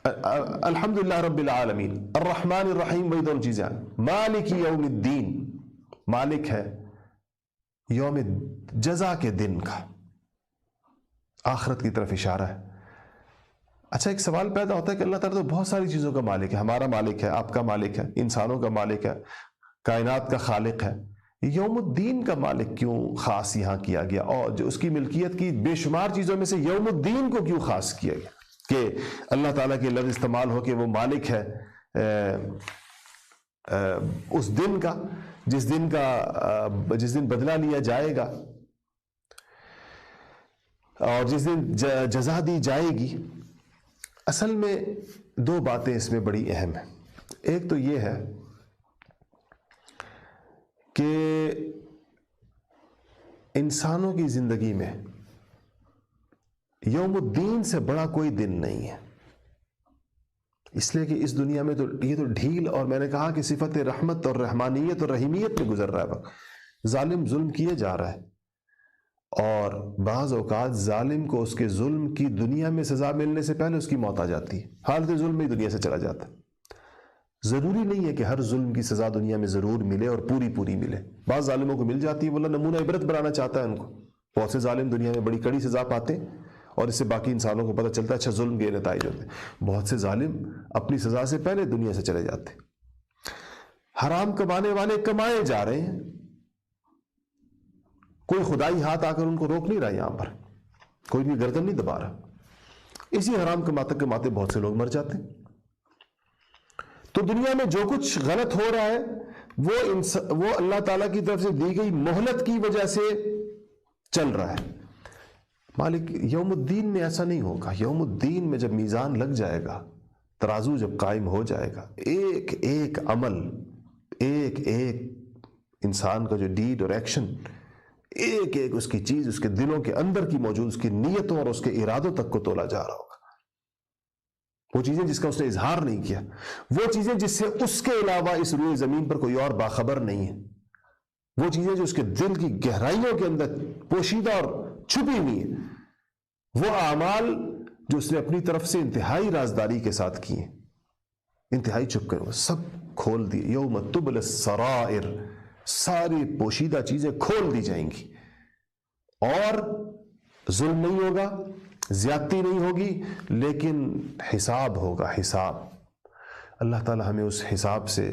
الحمدللہ رب العالمین، الرحمن الرحیم، وہی دونوں چیزیں ہیں۔ مالک یوم الدین، مالک ہے یوم جزا کے دن کا، آخرت کی طرف اشارہ ہے۔ اچھا، ایک سوال پیدا ہوتا ہے کہ اللہ تعالیٰ تو بہت ساری چیزوں کا مالک ہے، ہمارا مالک ہے، آپ کا مالک ہے، انسانوں کا مالک ہے، کائنات کا خالق ہے، یوم الدین کا مالک کیوں خاص یہاں کیا گیا؟ اور جو اس کی ملکیت کی بے شمار چیزوں میں سے یوم الدین کو کیوں خاص کیا گیا کہ اللہ تعالیٰ کے لفظ استعمال ہو کہ وہ مالک ہے اس دن کا، جس دن بدلہ لیا جائے گا اور جس دن جزا دی جائے گی؟ اصل میں دو باتیں اس میں بڑی اہم ہیں۔ ایک تو یہ ہے کہ انسانوں کی زندگی میں یوم الدین سے بڑا کوئی دن نہیں ہے، اس لیے کہ اس دنیا میں تو یہ تو ڈھیل، اور میں نے کہا کہ صفت رحمت اور رحمانیت اور رحیمیت میں گزر رہا ہے وقت، ظالم ظلم کیے جا رہا ہے، اور بعض اوقات ظالم کو اس کے ظلم کی دنیا میں سزا ملنے سے پہلے اس کی موت آ جاتی ہے، حالت ظلم میں دنیا سے چلا جاتا ہے۔ ضروری نہیں ہے کہ ہر ظلم کی سزا دنیا میں ضرور ملے اور پوری ملے، بعض ظالموں کو مل جاتی ہے، وہ اللہ نمونہ عبرت بنانا چاہتا ہے ان کو۔ بہت سے ظالم دنیا میں بڑی کڑی سزا پاتے ہیں اور اس سے باقی انسانوں کو پتہ چلتا ہے اچھا ظلم کے نتائج ہوتے ہیں۔ بہت سے ظالم اپنی سزا سے پہلے دنیا سے چلے جاتے ہیں۔ حرام کمانے والے کمائے جا رہے ہیں، کوئی خدائی ہاتھ آ کر ان کو روک نہیں رہا، یہاں پر کوئی بھی گردن نہیں دبا رہا، اسی حرام کماتے کماتے بہت سے لوگ مر جاتے ہیں۔ تو دنیا میں جو کچھ غلط ہو رہا ہے وہ اللہ تعالیٰ کی طرف سے دی گئی مہلت کی وجہ سے چل رہا ہے۔ مالک یوم الدین میں ایسا نہیں ہوگا۔ یوم الدین میں جب میزان لگ جائے گا، ترازو جب قائم ہو جائے گا، ایک ایک عمل، ایک ایک انسان کا جو ڈیڈ اور ایکشن، ایک ایک اس کی چیز اس کے دلوں کے اندر کی موجود اس کی نیتوں اور اس کے ارادوں تک کو تولا جا رہا ہوگا۔ وہ چیزیں جس کا اس نے اظہار نہیں کیا، وہ چیزیں جس سے اس کے علاوہ اس روئے زمین پر کوئی اور باخبر نہیں ہے، وہ چیزیں جو اس کے دل کی گہرائیوں کے اندر پوشیدہ اور چھپی ہوئی ہیں، وہ اعمال جو اس نے اپنی طرف سے انتہائی رازداری کے ساتھ کیے، انتہائی چھپ کر وہ سب کھول دیے۔ یوم تبل السرائر، ساری پوشیدہ چیزیں کھول دی جائیں گی، اور ظلم نہیں ہوگا، زیادتی نہیں ہوگی، لیکن حساب ہوگا، حساب۔ اللہ تعالی ہمیں اس حساب سے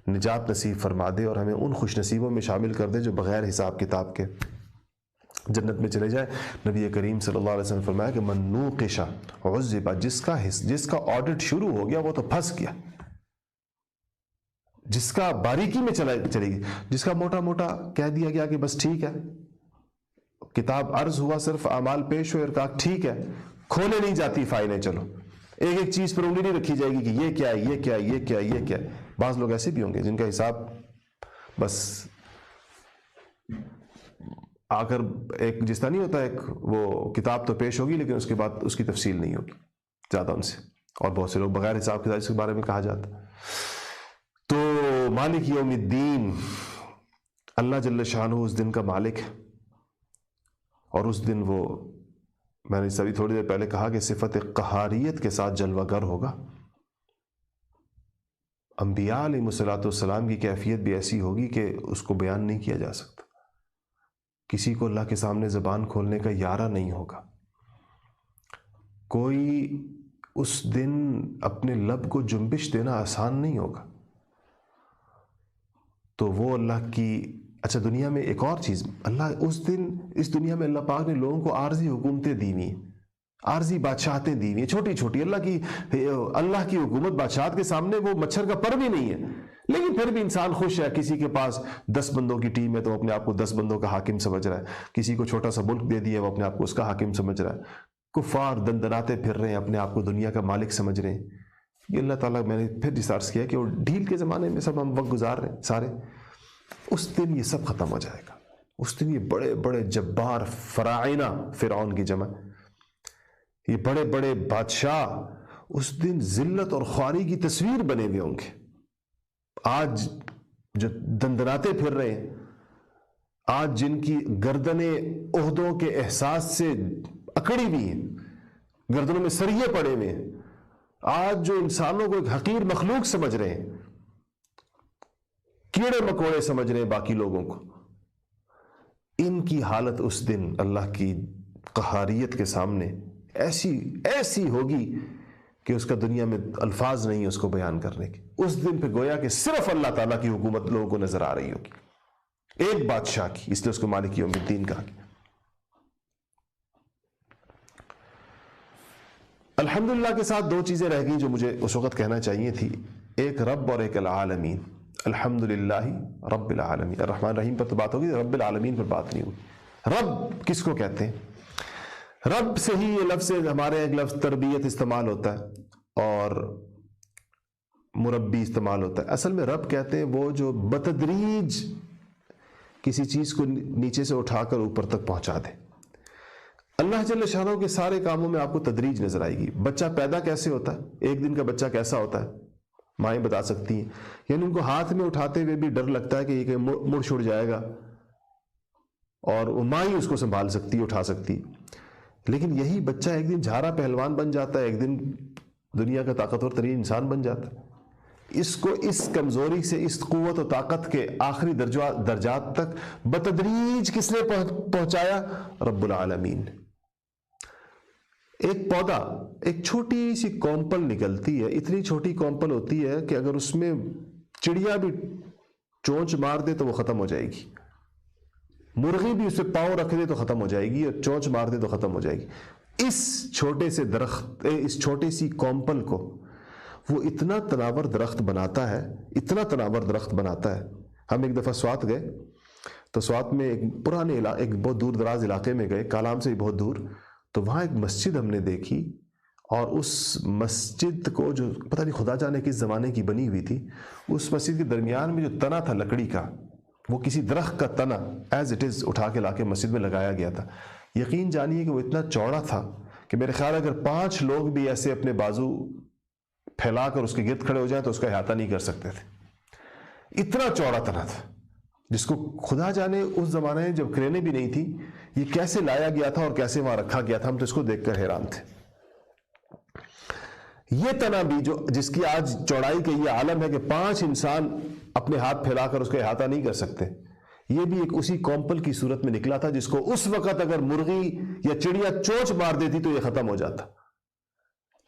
نجات نصیب فرما دے اور ہمیں ان خوش نصیبوں میں شامل کر دے جو بغیر حساب کتاب کے جنت میں چلے جائے۔ نبی کریم صلی اللہ علیہ وسلم نے فرمایا کہ من نوقش عذب، جس کا آڈٹ شروع ہو گیا وہ تو پھنس گیا، جس کا باریکی میں چلے گی، جس کا موٹا موٹا کہہ دیا گیا کہ بس ٹھیک ہے کتاب عرض ہوا، صرف اعمال پیش ہوئے اور کہا ٹھیک ہے، کھولے نہیں جاتی فائلیں، چلو ایک ایک چیز پر انگلی نہیں رکھی جائے گی کہ یہ کیا ہے، یہ کیا ہے، یہ کیا ہے، یہ کیا ہے۔ بعض لوگ ایسے بھی ہوں گے جن کا حساب بس آ کر ایک جس طرح نہیں ہوتا، ایک وہ کتاب تو پیش ہوگی لیکن اس کے بعد اس کی تفصیل نہیں ہوگی زیادہ ان سے، اور بہت سے لوگ بغیر حساب کتاب اس کے بارے میں کہا جاتا۔ تو مالک یوم الدین، اللہ جل شانہ اس دن کا مالک ہے، اور اس دن وہ، میں نے سبھی تھوڑی دیر پہلے کہا کہ صفت قہاریت کے ساتھ جلوہ گر ہوگا۔ انبیاء علیہ الصلوۃ والسلام کی کیفیت بھی ایسی ہوگی کہ اس کو بیان نہیں کیا جا سکتا، کسی کو اللہ کے سامنے زبان کھولنے کا یارہ نہیں ہوگا، کوئی اس دن اپنے لب کو جنبش دینا آسان نہیں ہوگا۔ تو وہ اللہ کی، اچھا دنیا میں ایک اور چیز، اللہ اس دن اس دنیا میں اللہ پاک نے لوگوں کو عارضی حکومتیں دی ہوئی ہیں، عارضی بادشاہتیں دی ہوئی ہیں، چھوٹی چھوٹی۔ اللہ کی حکومت بادشاہت کے سامنے وہ مچھر کا پر بھی نہیں ہے، لیکن پھر بھی انسان خوش ہے۔ کسی کے پاس 10 بندوں کی ٹیم ہے تو اپنے آپ کو 10 بندوں کا حاکم سمجھ رہا ہے، کسی کو چھوٹا سا ملک دے دیا وہ اپنے آپ کو اس کا حاکم سمجھ رہا ہے، کفار دندناتے پھر رہے ہیں، اپنے آپ کو دنیا کا مالک سمجھ رہے ہیں۔ یہ اللہ تعالیٰ، میں نے پھر ڈسکس کیا کہ وہ ڈھیل کے زمانے میں سب ہم وقت گزار رہے ہیں سارے، اس دن یہ سب ختم ہو جائے گا۔ اس دن یہ بڑے بڑے جبار فراعنہ، فرعون کی جمع، یہ بڑے بڑے بادشاہ اس دن ذلت اور خواری کی تصویر بنے ہوئے ہوں گے۔ آج جو دندناتے پھر رہے ہیں، آج جن کی گردنیں عہدوں کے احساس سے اکڑی ہوئی ہیں، گردنوں میں سریے پڑے ہوئے ہیں، آج جو انسانوں کو ایک حقیر مخلوق سمجھ رہے ہیں، کیڑے مکوڑے سمجھ رہے ہیں باقی لوگوں کو، ان کی حالت اس دن اللہ کی قہاریت کے سامنے ایسی ہوگی کہ اس کا دنیا میں الفاظ نہیں ہے اس کو بیان کرنے کے۔ اس دن پہ گویا کہ صرف اللہ تعالیٰ کی حکومت لوگوں کو نظر آ رہی ہوگی، ایک بادشاہ کی، اس لیے اس کو مالک یوم الدین کہا گیا۔ الحمدللہ کے ساتھ 2 چیزیں رہ گئیں جو مجھے اس وقت کہنا چاہیے تھی، ایک رب اور ایک العالمین۔ الحمدللہ رب العالمین، الرحمن الرحیم پر تو بات ہوگی، رب العالمین پر بات نہیں ہوگی۔ رب کس کو کہتے ہیں؟ رب سے ہی یہ لفظ، ہمارے ایک لفظ تربیت استعمال ہوتا ہے اور مربی استعمال ہوتا ہے۔ اصل میں رب کہتے ہیں وہ جو بتدریج کسی چیز کو نیچے سے اٹھا کر اوپر تک پہنچا دے۔ اللہ جل شانہ کے سارے کاموں میں آپ کو تدریج نظر آئے گی۔ بچہ پیدا کیسے ہوتا ہے، ایک دن کا بچہ کیسا ہوتا ہے، مائیں بتا سکتی ہیں، یعنی ان کو ہاتھ میں اٹھاتے ہوئے بھی ڈر لگتا ہے کہ یہ مڑ چھڑ جائے گا، اور ماں ہی اس کو سنبھال سکتی، اٹھا سکتی۔ لیکن یہی بچہ ایک دن جھارا پہلوان بن جاتا ہے، ایک دن دنیا کا طاقتور ترین انسان بن جاتا ہے۔ اس کو اس کمزوری سے اس قوت و طاقت کے آخری درجات تک بتدریج کس نے پہنچایا؟ رب العالمین۔ ایک پودا، ایک چھوٹی سی کونپل نکلتی ہے، اتنی چھوٹی کونپل ہوتی ہے کہ اگر اس میں چڑیا بھی چونچ مار دے تو وہ ختم ہو جائے گی، مرغی بھی اس پہ پاؤں رکھ دے تو ختم ہو جائے گی، اور چونچ مار دے تو ختم ہو جائے گی۔ اس چھوٹے سے درخت، اس چھوٹے سی کونپل کو وہ اتنا تناور درخت بناتا ہے، اتنا تناور درخت بناتا ہے۔ ہم ایک دفعہ سوات گئے تو سوات میں ایک پرانے ایک بہت دور دراز علاقے میں گئے، کالام سے بہت دور، تو وہاں ایک مسجد ہم نے دیکھی، اور اس مسجد کو جو پتہ نہیں خدا جانے کس زمانے کی بنی ہوئی تھی، اس مسجد کے درمیان میں جو تنا تھا لکڑی کا، وہ کسی درخت کا تنا ایز اٹ از اٹھا کے لا کے مسجد میں لگایا گیا تھا۔ یقین جانیے کہ وہ اتنا چوڑا تھا کہ میرے خیال اگر 5 لوگ بھی ایسے اپنے بازو پھیلا کر اس کے گرد کھڑے ہو جائیں تو اس کا احاطہ نہیں کر سکتے تھے، اتنا چوڑا تنا تھا، جس کو خدا جانے اس زمانے میں جب کرینے بھی نہیں تھی یہ کیسے لایا گیا تھا اور کیسے وہاں رکھا گیا تھا۔ ہم تو اس کو دیکھ کر حیران تھے۔ یہ تنا بھی جو جس کی آج چوڑائی کا یہ عالم ہے کہ 5 انسان اپنے ہاتھ پھیلا کر اس کا احاطہ نہیں کر سکتے، یہ بھی ایک اسی کونپل کی صورت میں نکلا تھا، جس کو اس وقت اگر مرغی یا چڑیا چونچ مار دیتی تو یہ ختم ہو جاتا۔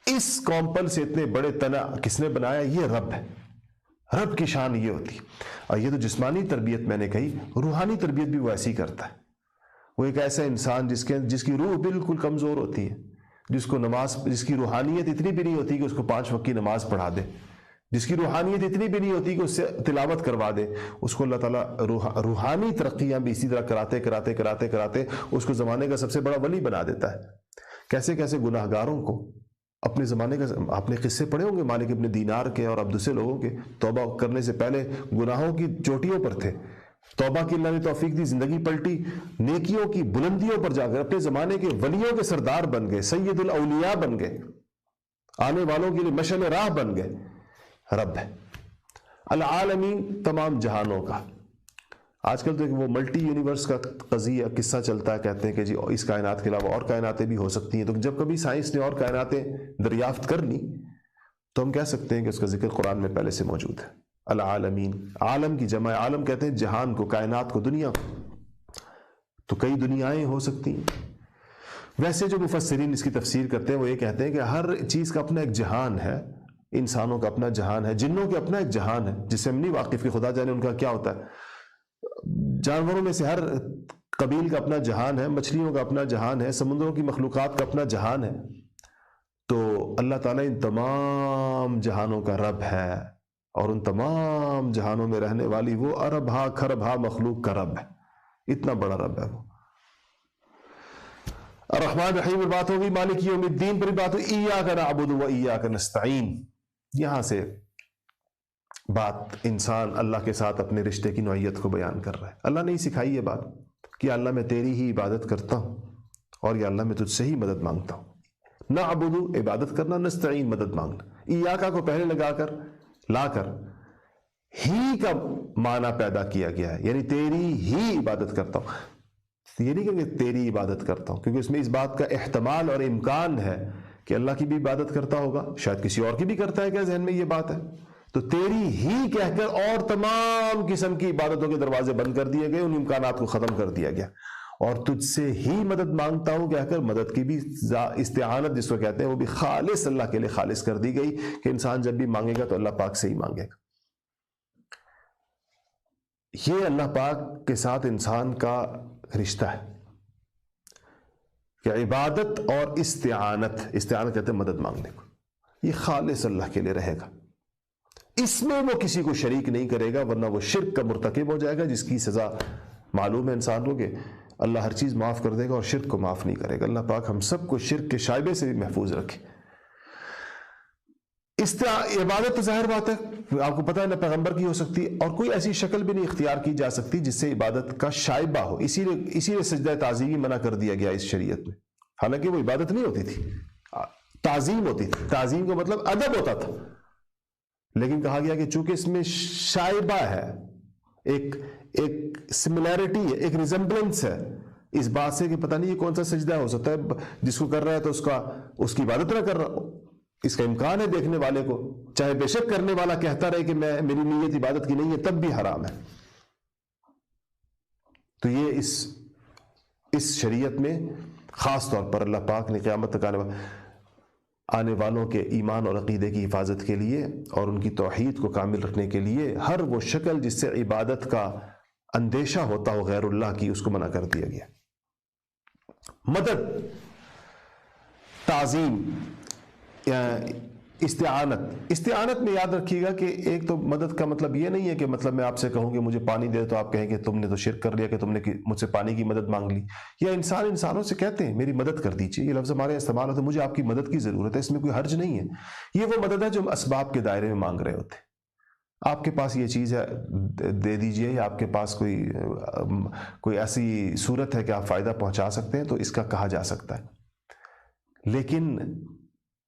اس کونپل سے اتنے بڑے تنا کس نے بنایا؟ یہ رب ہے۔ رب کی شان یہ ہوتی، اور یہ تو جسمانی تربیت میں نے کہی، روحانی تربیت بھی وہ ایسی کرتا ہے۔ وہ ایک ایسا انسان جس کی روح بالکل کمزور ہوتی ہے، جس کی روحانیت اتنی بھی نہیں ہوتی کہ اس کو 5 وقت کی نماز پڑھا دے، جس کی روحانیت اتنی بھی نہیں ہوتی کہ اس سے تلاوت کروا دے، اس کو اللہ تعالیٰ روحانی ترقیاں بھی اسی طرح کراتے کراتے کراتے کراتے اس کو زمانے کا سب سے بڑا ولی بنا دیتا ہے۔ کیسے کیسے گناہ گاروں کو اپنے زمانے کا، آپ نے قصے پڑھے ہوں گے مالک ابن دینار کے اور اب دوسرے لوگوں کے، توبہ کرنے سے پہلے گناہوں کی چوٹیوں پر تھے، توبہ کی اللہ نے توفیق دی، زندگی پلٹی، نیکیوں کی بلندیوں پر جا کر اپنے زمانے کے ولیوں کے سردار بن گئے، سید الاولیاء بن گئے، آنے والوں کے لیے مشعل راہ بن گئے۔ رب ہے العالمین، تمام جہانوں کا۔ آج کل تو وہ ملٹی یونیورس کا قصہ چلتا ہے، کہتے ہیں کہ جی اس کائنات کے علاوہ اور کائناتیں بھی ہو سکتی ہیں۔ تو جب کبھی سائنس نے اور کائناتیں دریافت کر لی تو ہم کہہ سکتے ہیں کہ اس کا ذکر قرآن میں پہلے سے موجود ہے۔ العالمین، عالم کی جمع، عالم کہتے ہیں جہان کو، کائنات کو، دنیا کو، تو کئی دنیایں ہو سکتی ہیں۔ ویسے جو مفسرین اس کی تفسیر کرتے ہیں وہ یہ کہتے ہیں کہ ہر چیز کا اپنا ایک جہان ہے، انسانوں کا اپنا جہان ہے، جنوں کے اپنا ایک جہان ہے جس سے ہم نہیں واقف کہ خدا جانے ان کا کیا ہوتا ہے۔ جانوروں میں سے ہر قبیل کا اپنا جہان ہے، مچھلیوں کا اپنا جہان ہے، سمندروں کی مخلوقات کا اپنا جہان ہے۔ تو اللہ تعالیٰ ان تمام جہانوں کا رب ہے، اور ان تمام جہانوں میں رہنے والی وہ ارب ہا کھرب ہا مخلوق کا رب ہے، اتنا بڑا رب ہے وہ۔ الرحمن الرحیم پر بات ہوگی، مالک یوم الدین پر بات ہوگی، ایاک نعبد و ایاک نستعین۔ یہاں سے بات انسان اللہ کے ساتھ اپنے رشتے کی نوعیت کو بیان کر رہا ہے۔ اللہ نے ہی سکھائی یہ بات کہ اللہ میں تیری ہی عبادت کرتا ہوں، اور یا اللہ میں تجھ سے ہی مدد مانگتا ہوں۔ نعبد عبادت کرنا، نستعین مدد مانگنا، ایاکا کو پہلے لگا کر لا کر ہی کا معنی پیدا کیا گیا ہے، یعنی تیری ہی عبادت کرتا ہوں۔ یہ نہیں کہ تیری عبادت کرتا ہوں، کیونکہ اس میں اس بات کا احتمال اور امکان ہے کہ اللہ کی بھی عبادت کرتا ہوگا، شاید کسی اور کی بھی کرتا ہے، کیا ذہن میں یہ بات ہے؟ تو تیری ہی کہہ کر اور تمام قسم کی عبادتوں کے دروازے بند کر دیے گئے، ان امکانات کو ختم کر دیا گیا، اور تجھ سے ہی مدد مانگتا ہوں کہہ کر مدد کی بھی استعانت جس کو کہتے ہیں وہ بھی خالص اللہ کے لیے خالص کر دی گئی، کہ انسان جب بھی مانگے گا تو اللہ پاک سے ہی مانگے گا۔ یہ اللہ پاک کے ساتھ انسان کا رشتہ ہے کہ عبادت اور استعانت کہتے ہیں مدد مانگنے کو، یہ خالص اللہ کے لیے رہے گا، اس میں وہ کسی کو شریک نہیں کرے گا، ورنہ وہ شرک کا مرتکب ہو جائے گا، جس کی سزا معلوم ہے انسان کو کہ اللہ ہر چیز معاف کر دے گا اور شرک کو معاف نہیں کرے گا۔ اللہ پاک ہم سب کو شرک کے شائبے سے بھی محفوظ رکھے۔ عبادت تو ظاہر بات ہے، آپ کو پتہ ہے نہ پیغمبر کی ہو سکتی اور کوئی ایسی شکل بھی نہیں اختیار کی جا سکتی جس سے عبادت کا شائبہ ہو، اسی لیے سجدہ تعظیمی منع کر دیا گیا اس شریعت میں، حالانکہ وہ عبادت نہیں ہوتی تھی، تعظیم ہوتی تھی، تعظیم کا مطلب ادب ہوتا تھا، لیکن کہا گیا کہ چونکہ اس میں شائبہ ہے، ایک سملیرٹی ہے، ایک ریزمبلنس ہے اس بات سے کہ پتہ نہیں یہ کون سا سجدہ ہو سکتا ہے، جس کو کر رہا ہے تو اس کی عبادت نہ کر رہا، اس کا امکان ہے دیکھنے والے کو، چاہے بے شک کرنے والا کہتا رہے کہ میری نیت عبادت کی نہیں ہے، تب بھی حرام ہے۔ تو یہ اس شریعت میں خاص طور پر اللہ پاک نے قیامت تک آنے والوں کے ایمان اور عقیدے کی حفاظت کے لیے اور ان کی توحید کو کامل رکھنے کے لیے ہر وہ شکل جس سے عبادت کا اندیشہ ہوتا ہو غیر اللہ کی، اس کو منع کر دیا گیا۔ مدد، تعظیم، استعانت میں یاد رکھیے گا کہ ایک تو مدد کا مطلب یہ نہیں ہے کہ مطلب میں آپ سے کہوں کہ مجھے پانی دے تو آپ کہیں کہ تم نے تو شرک کر لیا کہ تم نے مجھ سے پانی کی مدد مانگ لی، یا انسانوں سے کہتے ہیں میری مدد کر دیجیے، یہ لفظ ہمارے استعمال ہوتا ہے، مجھے آپ کی مدد کی ضرورت ہے، اس میں کوئی حرج نہیں ہے۔ یہ وہ مدد ہے جو ہم اسباب کے دائرے میں مانگ رہے ہوتے ہیں، آپ کے پاس یہ چیز ہے دے دیجئے، یا آپ کے پاس کوئی ایسی صورت ہے کہ آپ فائدہ پہنچا سکتے ہیں تو اس کا کہا جا سکتا ہے۔ لیکن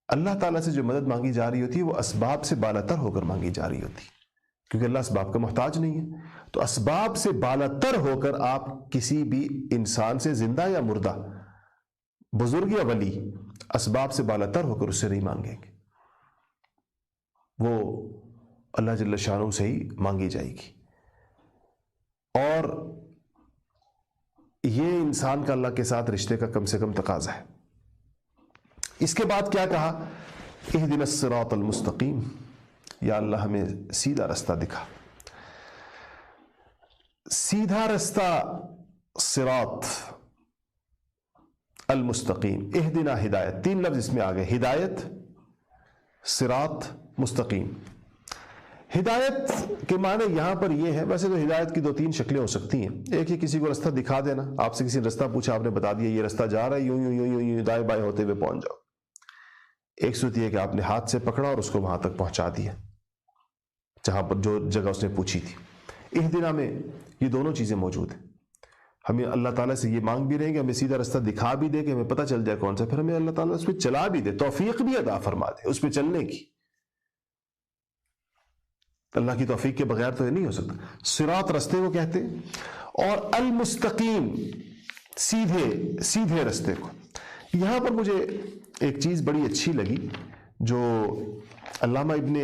اللہ تعالیٰ سے جو مدد مانگی جا رہی ہوتی ہے وہ اسباب سے بالاتر ہو کر مانگی جا رہی ہوتی ہے، کیونکہ اللہ اسباب کا محتاج نہیں ہے۔ تو اسباب سے بالاتر ہو کر آپ کسی بھی انسان سے، زندہ یا مردہ، بزرگ یا ولی، اسباب سے بالاتر ہو کر اس سے نہیں مانگیں گے، وہ اللہ جل شانہ سے ہی مانگی جائے گی۔ اور یہ انسان کا اللہ کے ساتھ رشتے کا کم سے کم تقاضا ہے۔ اس کے بعد کیا کہا؟ اہدنا الصراط المستقیم، یا اللہ ہمیں سیدھا رستہ دکھا۔ سیدھا رستہ، صراط المستقیم، اہدنا ہدایت، تین لفظ اس میں آ گئے، ہدایت، صراط، مستقیم۔ ہدایت کے معنی یہاں پر یہ ہے، ویسے تو ہدایت کی 2-3 شکلیں ہو سکتی ہیں. ایک ہی کسی کو رستہ دکھا دینا، آپ سے کسی نے رستہ پوچھا، آپ نے بتا دیا یہ رستہ جا رہا ہے، یوں یوں یوں یوں یوں دائیں بائیں ہوتے ہوئے پہنچ جاؤ. ایک صورت یہ ہے کہ آپ نے ہاتھ سے پکڑا اور اس کو وہاں تک پہنچا دیا جہاں پر جو جگہ اس نے پوچھی تھی. اہدنا میں یہ دونوں چیزیں موجود ہیں. ہمیں اللہ تعالیٰ سے یہ مانگ بھی رہے ہیں کہ ہمیں سیدھا رستہ دکھا بھی دے، کہ ہمیں پتہ چل جائے کون سا، پھر ہمیں اللہ تعالیٰ اس پہ چلا بھی دے، توفیق بھی عطا فرما دے اس پہ چلنے کی. اللہ کی توفیق کے بغیر تو یہ نہیں ہو سکتا. صراط رستے کو کہتے ہیں، اور المستقیم سیدھے رستے کو. یہاں پر مجھے ایک چیز بڑی اچھی لگی جو علامہ ابن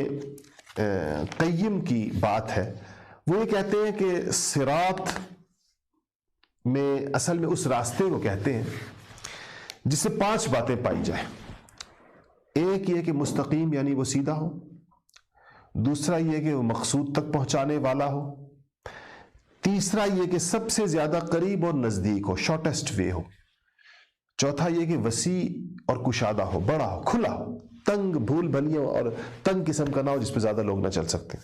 قیم کی بات ہے. وہ یہ کہتے ہیں کہ صراط میں اصل میں اس راستے کو کہتے ہیں جس سے 5 باتیں پائی جائیں. ایک یہ کہ مستقیم یعنی وہ سیدھا ہو، دوسرا یہ کہ وہ مقصود تک پہنچانے والا ہو، تیسرا یہ کہ سب سے زیادہ قریب اور نزدیک ہو، شارٹیسٹ وے ہو، چوتھا یہ کہ وسیع اور کشادہ ہو، بڑا ہو، کھلا ہو، تنگ بھول بھلیوں اور تنگ قسم کا نہ ہو جس پہ زیادہ لوگ نہ چل سکتے.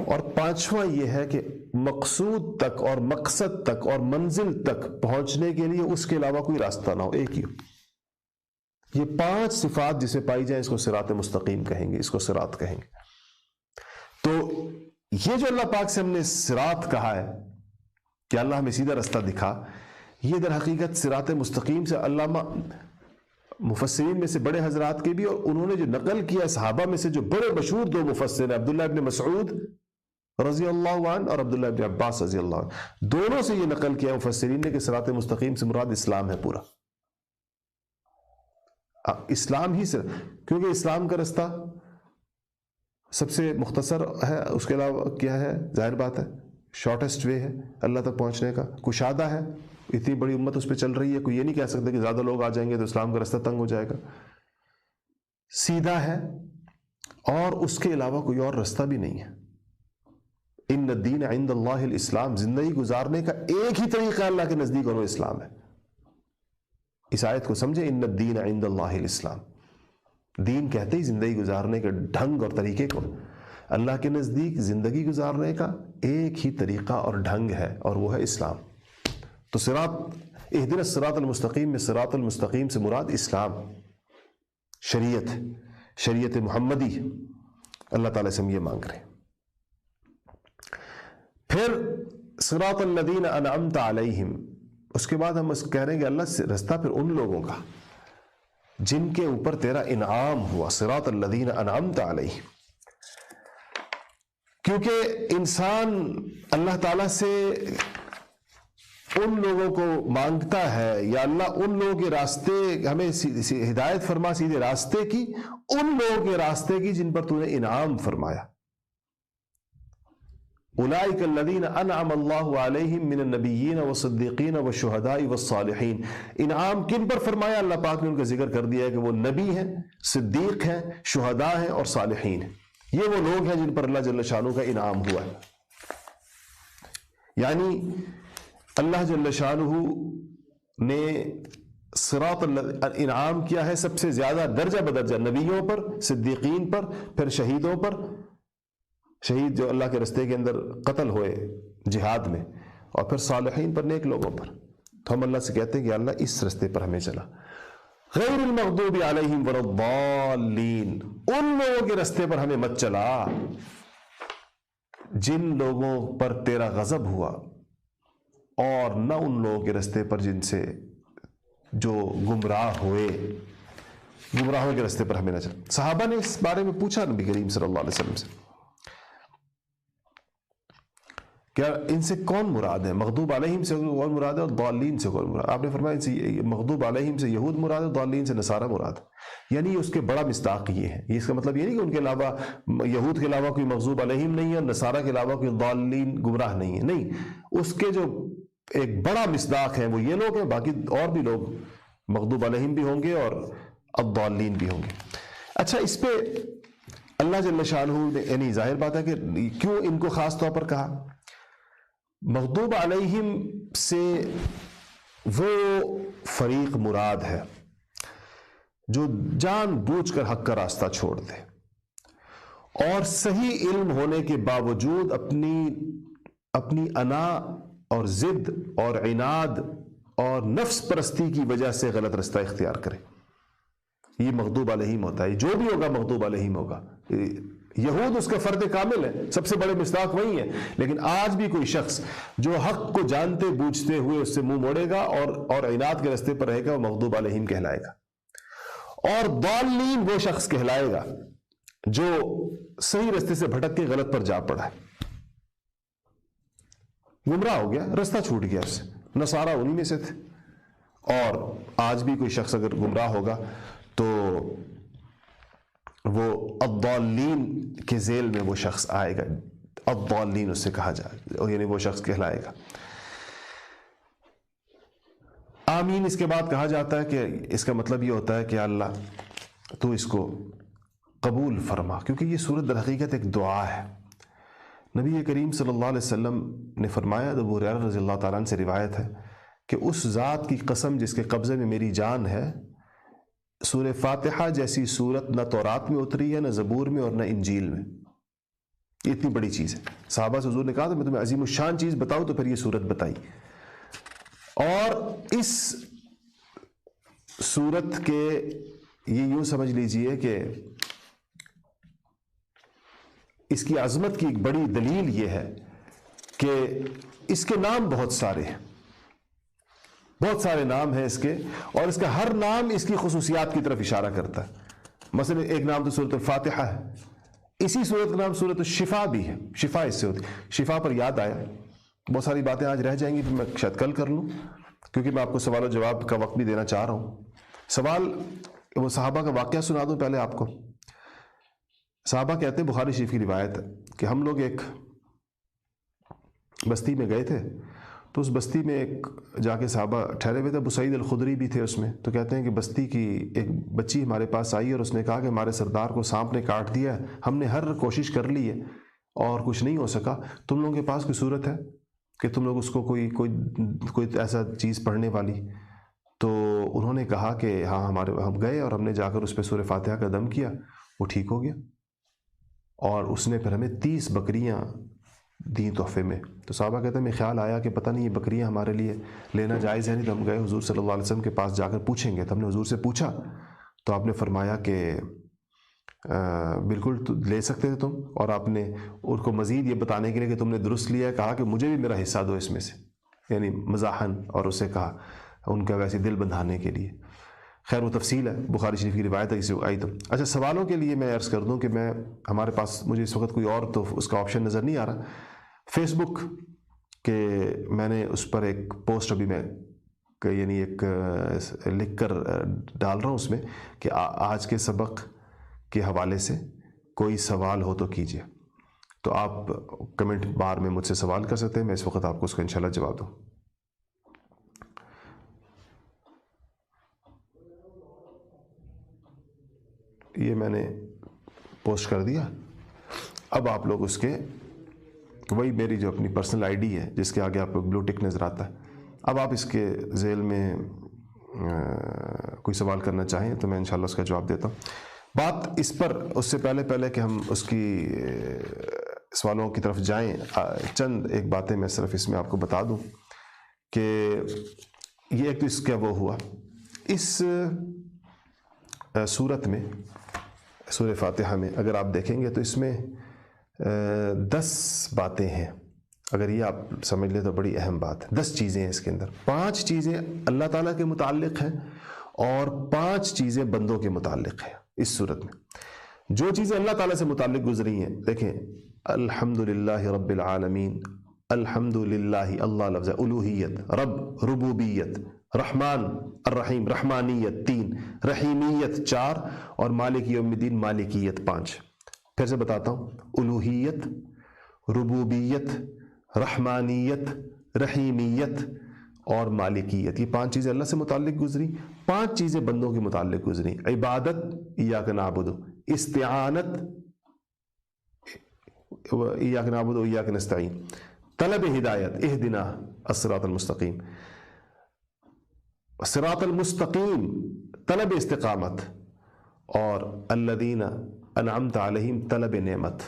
اور پانچواں یہ ہے کہ مقصود تک اور مقصد تک اور منزل تک پہنچنے کے لیے اس کے علاوہ کوئی راستہ نہ ہو، ایک ہی ہو. یہ 5 صفات جسے پائی جائیں اس کو صراط مستقیم کہیں گے، اس کو صراط کہیں گے. تو یہ جو اللہ پاک سے ہم نے صراط کہا ہے کہ اللہ ہمیں سیدھا رستہ دکھا، یہ در حقیقت صراط مستقیم سے علامہ مفسرین میں سے بڑے حضرات کے بھی، اور انہوں نے جو نقل کیا صحابہ میں سے جو بڑے مشہور 2 مفسر ہیں، عبداللہ ابن مسعود رضی اللہ عنہ اور عبداللہ ابن عباس رضی اللہ عنہ، دونوں سے یہ نقل کیا مفسرین نے کہ صراط مستقیم سے مراد اسلام ہے پورا. اسلام ہی سے، کیونکہ اسلام کا رستہ سب سے مختصر ہے، اس کے علاوہ کیا ہے، ظاہر بات ہے شارٹیسٹ وے ہے اللہ تک پہنچنے کا، کشادہ ہے، اتنی بڑی امت اس پہ چل رہی ہے، کوئی یہ نہیں کہہ سکتا کہ زیادہ لوگ آ جائیں گے تو اسلام کا رستہ تنگ ہو جائے گا. سیدھا ہے اور اس کے علاوہ کوئی اور رستہ بھی نہیں ہے. ان الدین عند اللہ الاسلام، زندگی گزارنے کا ایک ہی طریقہ اللہ کے نزدیک اور وہ اسلام ہے. اس آیت کو سمجھے، ان الدین عند اللہ الاسلام، دین کہتے ہی زندگی گزارنے کے ڈھنگ اور طریقے کو. اللہ کے نزدیک زندگی گزارنے کا ایک ہی طریقہ اور ڈھنگ ہے اور وہ ہے اسلام. تو صراط اہدنا الصراط المستقیم میں صراط المستقیم سے مراد اسلام، شریعت محمدی. اللہ تعالیٰ سے ہم یہ مانگ رہے ہیں. پھر صراط الذین انعمت علیہم، اس کے بعد ہم کہہ رہے ہیں کہ اللہ سے رستہ پھر ان لوگوں کا جن کے اوپر تیرا انعام ہوا، صراط الذین انعمت علیہم. کیونکہ انسان اللہ تعالیٰ سے ان لوگوں کو مانگتا ہے، یا اللہ ان لوگوں کے راستے ہمیں ہدایت فرما سیدھے راستے کی، ان لوگوں کے راستے کی جن پر تو نے انعام فرمایا. اولئک الذین انعم اللہ علیہم من النبیین والصدیقین والشہداء والصالحین. انعام کن پر فرمایا؟ اللہ پاک نے ان کا ذکر کر دیا ہے کہ وہ نبی ہیں، صدیق ہیں، شہداء ہیں اور صالحین ہیں. یہ وہ لوگ ہیں جن پر اللہ جل شانہ کا انعام ہوا ہے. یعنی اللہ جل شانہ نے صراط انعام کیا ہے سب سے زیادہ درجہ بدرجہ نبیوں پر، صدیقین پر، پھر شہیدوں پر، شہید جو اللہ کے رستے کے اندر قتل ہوئے جہاد میں، اور پھر صالحین پر، نیک لوگوں پر. تو ہم اللہ سے کہتے ہیں کہ اللہ اس رستے پر ہمیں چلا. غیر المغضوب علیہم ولا الضالین، ان لوگوں کے رستے پر ہمیں مت چلا جن لوگوں پر تیرا غضب ہوا، اور نہ ان لوگوں کے رستے پر جن سے جو گمراہ ہوئے، گمراہوں کے رستے پر ہمیں نہ چلا. صحابہ نے اس بارے میں پوچھا نبی کریم صلی اللہ علیہ وسلم سے، کیا ان سے کون مراد ہے؟ مغضوب علیہم سے کون مراد ہے اور ضالین سے کون مراد؟ آپ نے فرمایا ان سے مغضوب علیہم سے یہود مراد ہے، ضالین سے نصارہ مراد ہے. یعنی اس کے بڑا مصداق یہ ہے. یہ اس کا مطلب یہ نہیں کہ ان کے علاوہ، یہود کے علاوہ کوئی مغضوب علیہم نہیں ہے، نصارہ کے علاوہ کوئی ضالین گمراہ نہیں ہے. نہیں، اس کے جو ایک بڑا مصداق ہے وہ یہ لوگ ہیں، باقی اور بھی لوگ مغضوب علیہم بھی ہوں گے اور الضالین بھی ہوں گے. اچھا، اس پہ اللہ جل شانہ نے، یعنی ظاہر بات ہے کہ کیوں ان کو خاص طور پر کہا. مغضوب علیہم سے وہ فریق مراد ہے جو جان بوجھ کر حق کا راستہ چھوڑ دے، اور صحیح علم ہونے کے باوجود اپنی انا اور ضد اور عناد اور نفس پرستی کی وجہ سے غلط رستہ اختیار کرے، یہ مغضوب علیہم ہوتا ہے. جو بھی ہوگا مغضوب علیہم ہوگا. یہود اس کا فرد کامل ہے، سب سے بڑے مصداق وہی ہیں، لیکن آج بھی کوئی شخص جو حق کو جانتے بوجھتے ہوئے اس سے منہ موڑے گا اور عناد کے رستے پر رہے گا، وہ مغضوب علیہم کہلائے گا. اور ضالین وہ شخص کہلائے گا جو صحیح رستے سے بھٹک کے غلط پر جا پڑا ہے، گمراہ ہو گیا، رستہ چھوٹ گیا اس سے. نصارہ انہی میں سے تھے. اور آج بھی کوئی شخص اگر گمراہ ہوگا تو وہ الضالین کے ذیل میں وہ شخص آئے گا. الضالین اس سے کہا جائے، یعنی وہ شخص کہلائے گا. آمین اس کے بعد کہا جاتا ہے کہ اس کا مطلب یہ ہوتا ہے کہ اللہ تو اس کو قبول فرما، کیونکہ یہ سورت در حقیقت ایک دعا ہے. نبی کریم صلی اللہ علیہ وسلم نے فرمایا، ابو ہریرہ رضی اللہ تعالیٰ عنہ سے روایت ہے کہ اس ذات کی قسم جس کے قبضے میں میری جان ہے، سورہ فاتحہ جیسی سورت نہ تورات میں اتری ہے، نہ زبور میں اور نہ انجیل میں. یہ اتنی بڑی چیز ہے. صحابہ سے حضور نے کہا تو میں تمہیں عظیم الشان چیز بتاؤں، تو پھر یہ سورت بتائی. اور اس سورت کے یہ یوں سمجھ لیجئے کہ اس کی عظمت کی ایک بڑی دلیل یہ ہے کہ اس کے نام بہت سارے ہیں، بہت سارے نام ہیں اس کے، اور اس کا ہر نام اس کی خصوصیات کی طرف اشارہ کرتا ہے. مثلا ایک نام تو سورۃ الفاتحہ ہے، اسی سورت کا نام سورۃ الشفا بھی ہے. شفا اس سے ہوتی. شفا پر یاد آیا، بہت ساری باتیں آج رہ جائیں گی، پھر میں شاید کل کر لوں، کیونکہ میں آپ کو سوال و جواب کا وقت بھی دینا چاہ رہا ہوں. سوال وہ صحابہ کا واقعہ سنا دوں پہلے آپ کو. صحابہ کہتے ہیں، بخاری شریف کی روایت ہے کہ ہم لوگ ایک بستی میں گئے تھے، تو اس بستی میں ایک جا کے صحابہ ٹھہرے ہوئے تھے. ابو سعید الخدری بھی تھے اس میں. تو کہتے ہیں کہ بستی کی ایک بچی ہمارے پاس آئی اور اس نے کہا کہ ہمارے سردار کو سانپ نے کاٹ دیا ہے، ہم نے ہر کوشش کر لی ہے اور کچھ نہیں ہو سکا. تم لوگوں کے پاس کوئی صورت ہے کہ تم لوگ اس کو کوئی ایسا چیز پڑھنے والی؟ تو انہوں نے کہا کہ ہاں، ہم گئے اور ہم نے جا کر اس پہ سورہ فاتحہ کا دم کیا، وہ ٹھیک ہو گیا. اور اس نے پھر ہمیں 30 بکریاں دیں تحفے میں. تو صحابہ کہتے ہیں، میں خیال آیا کہ پتہ نہیں یہ بکریاں ہمارے لیے لینا جائز ہے نہیں. تو ہم گئے حضور صلی اللہ علیہ وسلم کے پاس جا کر پوچھیں گے. تو ہم نے حضور سے پوچھا تو آپ نے فرمایا کہ بالکل لے سکتے تھے تم. اور آپ نے ان کو مزید یہ بتانے کے لیے کہ تم نے درست لیا ہے، کہا کہ مجھے بھی میرا حصہ دو اس میں سے، یعنی مزاحن، اور اسے کہا ان کا ویسے دل بندھانے کے لیے. خیر وہ تفصیل ہے، بخاری شریف کی روایت ہے، کسی کو آئی تو. اچھا، سوالوں کے لیے میں عرض کر دوں کہ ہمارے پاس مجھے اس وقت کوئی اور تو اس کا آپشن نظر نہیں آ رہا. فیس بک کے میں نے اس پر ایک پوسٹ ابھی میں یعنی ایک لکھ کر ڈال رہا ہوں اس میں کہ آج کے سبق کے حوالے سے کوئی سوال ہو تو کیجیے. تو آپ کمنٹ بار میں مجھ سے سوال کر سکتے ہیں، میں اس وقت آپ کو اس کا انشاءاللہ جواب دوں. یہ میں نے پوسٹ کر دیا. اب آپ لوگ اس کے وہی میری جو اپنی پرسنل آئی ڈی ہے جس کے آگے آپ کو بلو ٹک نظر آتا ہے، اب آپ اس کے ذیل میں کوئی سوال کرنا چاہیں تو میں انشاءاللہ اس کا جواب دیتا ہوں. بات اس پر اس سے پہلے کہ ہم اس کی سوالوں کی طرف جائیں، چند ایک باتیں میں صرف اس میں آپ کو بتا دوں کہ یہ ایک تو اس کا وہ ہوا، اس سورت میں سورہ فاتحہ میں اگر آپ دیکھیں گے تو اس میں 10 باتیں ہیں. اگر یہ آپ سمجھ لیں تو بڑی اہم بات ہے. 10 چیزیں ہیں اس کے اندر. 5 چیزیں اللہ تعالیٰ کے متعلق ہیں اور 5 چیزیں بندوں کے متعلق ہیں. اس صورت میں جو چیزیں اللہ تعالیٰ سے متعلق گزری ہیں، دیکھیں، الحمدللہ رب العالمین. الحمدللہ، اللہ لفظ ہے، الوہیت، رب ربوبیت، رحمان الرحیم رحمانیت 3، رحیمیت 4، اور مالک یوم الدین مالکیت 5. پھر سے بتاتا ہوں، الوہیت، ربوبیت، رحمانیت، رحیمیت اور مالکیت. یہ 5 چیزیں اللہ سے متعلق گزری. 5 چیزیں بندوں کے متعلق گزری. عبادت، ایاک نعبد، استعانت، ایاک نعبد و ایاک نستعین، طلب ہدایت، اہدنا الصراط المستقیم، صراط المستقیم، طلب استقامت، اور الذین انعمت علیہم طلب نعمت،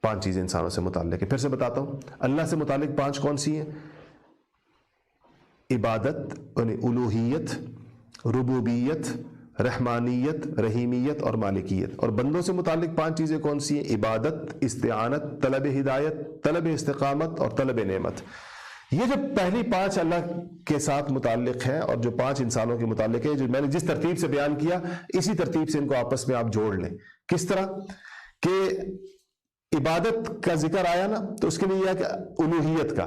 5 چیزیں انسانوں سے متعلق ہے. پھر سے بتاتا ہوں، اللہ سے متعلق 5 کون سی ہیں؟ عبادت یعنی الوہیت، ربوبیت، رحمانیت، رحیمیت اور مالکیت. اور بندوں سے متعلق 5 چیزیں کون سی ہیں؟ عبادت، استعانت، طلب ہدایت، طلب استقامت اور طلب نعمت. یہ جو پہلی 5 اللہ کے ساتھ متعلق ہیں اور جو 5 انسانوں کے متعلق ہے، جو میں نے جس ترتیب سے بیان کیا اسی ترتیب سے ان کو آپس میں آپ جوڑ لیں. کس طرح کہ عبادت کا ذکر آیا نا، تو اس کے لیے یہ کہ الوہیت کا،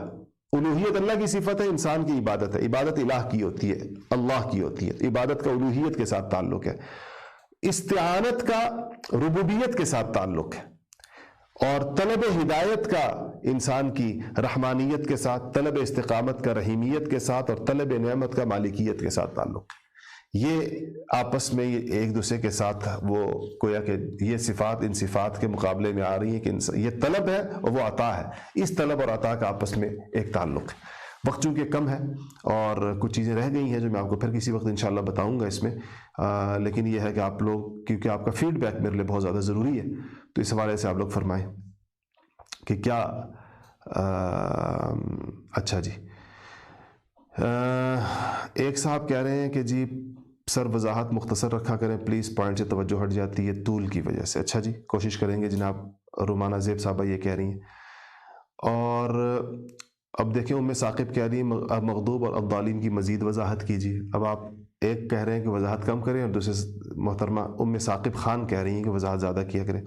الوہیت اللہ کی صفت ہے، انسان کی عبادت ہے. عبادت الہ کی ہوتی ہے، اللہ کی ہوتی ہے. عبادت کا الوہیت کے ساتھ تعلق ہے. استعانت کا ربوبیت کے ساتھ تعلق ہے. اور طلب ہدایت کا انسان کی رحمانیت کے ساتھ، طلب استقامت کا رحیمیت کے ساتھ اور طلب نعمت کا مالکیت کے ساتھ تعلق ہے. یہ آپس میں ایک دوسرے کے ساتھ وہ گویا کہ یہ صفات ان صفات کے مقابلے میں آ رہی ہیں کہ یہ طلب ہے اور وہ عطا ہے. اس طلب اور عطا کا آپس میں ایک تعلق ہے. وقت چونکہ کم ہے اور کچھ چیزیں رہ گئی ہیں جو میں آپ کو پھر کسی وقت انشاءاللہ بتاؤں گا اس میں، لیکن یہ ہے کہ آپ لوگ، کیونکہ آپ کا فیڈ بیک میرے لیے بہت زیادہ ضروری ہے، تو اس حوالے سے آپ لوگ فرمائیں کہ کیا اچھا جی، ایک صاحب کہہ رہے ہیں کہ جی سر وضاحت مختصر رکھا کریں پلیز، پوائنٹ سے توجہ ہٹ جاتی ہے طول کی وجہ سے. اچھا جی، کوشش کریں گے جناب. رومانہ زیب صاحبہ یہ کہہ رہی ہیں. اور اب دیکھیں ثاقب کہہ رہی ہیں مغضوب اور الضالین کی مزید وضاحت کیجیے. اب آپ ایک کہہ رہے ہیں کہ وضاحت کم کریں اور دوسرے محترمہ ثاقب خان کہہ رہی ہیں کہ وضاحت زیادہ کیا کریں.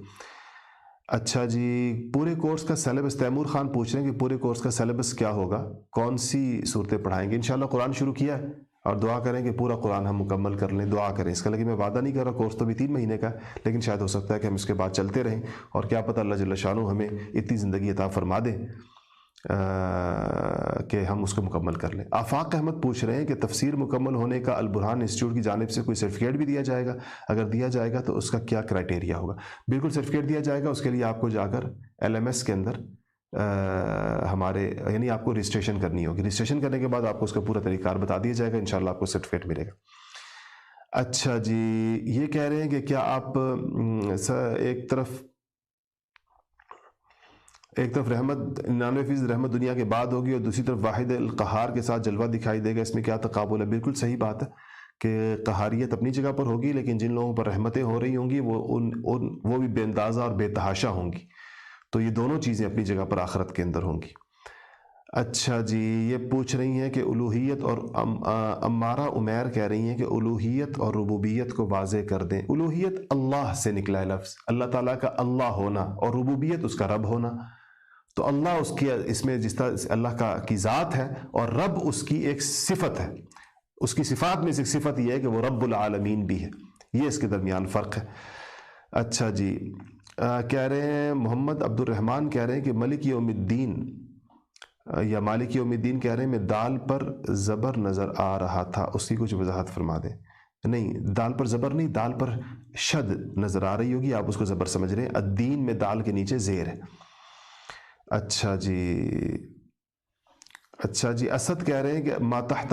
اچھا جی، پورے کورس کا سلیبس، تیمور خان پوچھ رہے ہیں کہ پورے کورس کا سلیبس کیا ہوگا، کون سی صورتیں پڑھائیں گے؟ انشاءاللہ قرآن شروع کیا ہے اور دعا کریں کہ پورا قرآن ہم مکمل کر لیں. دعا کریں اس کا، لیکن میں وعدہ نہیں کر رہا، کورس تو بھی 3 مہینے کا ہے، لیکن شاید ہو سکتا ہے کہ ہم اس کے بعد چلتے رہیں اور کیا پتہ اللہ جل شانہ ہمیں اتنی زندگی عطا فرما دے کہ ہم اس کو مکمل کر لیں. آفاق احمد پوچھ رہے ہیں کہ تفسیر مکمل ہونے کا البرہان انسٹیٹیوٹ کی جانب سے کوئی سرٹیفکیٹ بھی دیا جائے گا؟ اگر دیا جائے گا تو اس کا کیا کرائٹیریا ہوگا؟ بالکل سرٹیفکیٹ دیا جائے گا. اس کے لیے آپ کو جا کر LMS کے اندر ہمارے یعنی آپ کو رجسٹریشن کرنی ہوگی. رجسٹریشن کرنے کے بعد آپ کو اس کا پورا طریقہ کار بتا دیا جائے گا، انشاءاللہ آپ کو سرٹیفکیٹ ملے گا. اچھا جی، یہ کہہ رہے ہیں کہ کیا آپ ایک طرف رحمت 99% رحمت دنیا کے بعد ہوگی اور دوسری طرف واحد القہار کے ساتھ جلوہ دکھائی دے گا، اس میں کیا تقابل ہے؟ بالکل صحیح بات ہے کہ قہاریت اپنی جگہ پر ہوگی، لیکن جن لوگوں پر رحمتیں ہو رہی ہوں گی وہ بھی بے اندازہ اور بے تحاشا ہوں گی. تو یہ دونوں چیزیں اپنی جگہ پر آخرت کے اندر ہوں گی. اچھا جی، یہ پوچھ رہی ہیں کہ الوہیت اور امارہ عمیر کہہ رہی ہیں کہ الوہیت اور ربوبیت کو واضح کر دیں. الوہیت اللہ سے نکلا ہے لفظ، اللہ تعالیٰ کا اللہ ہونا، اور ربوبیت اس کا رب ہونا. تو اللہ اس میں جس طرح اللہ کی ذات ہے اور رب اس کی ایک صفت ہے، اس کی صفات میں سے ایک صفت یہ ہے کہ وہ رب العالمین بھی ہے. یہ اس کے درمیان فرق ہے. اچھا جی، کہہ رہے ہیں محمد عبد الرحمن کہہ رہے ہیں کہ ملک یوم الدین یا مالک یوم الدین کہہ رہے ہیں میں دال پر زبر نظر آ رہا تھا، اس کی کچھ وضاحت فرما دیں. نہیں، دال پر زبر نہیں، دال پر شد نظر آ رہی ہوگی، آپ اس کو زبر سمجھ رہے ہیں. الدین میں دال کے نیچے زیر ہے. اچھا جی، اسد کہہ رہے ہیں کہ ما تحت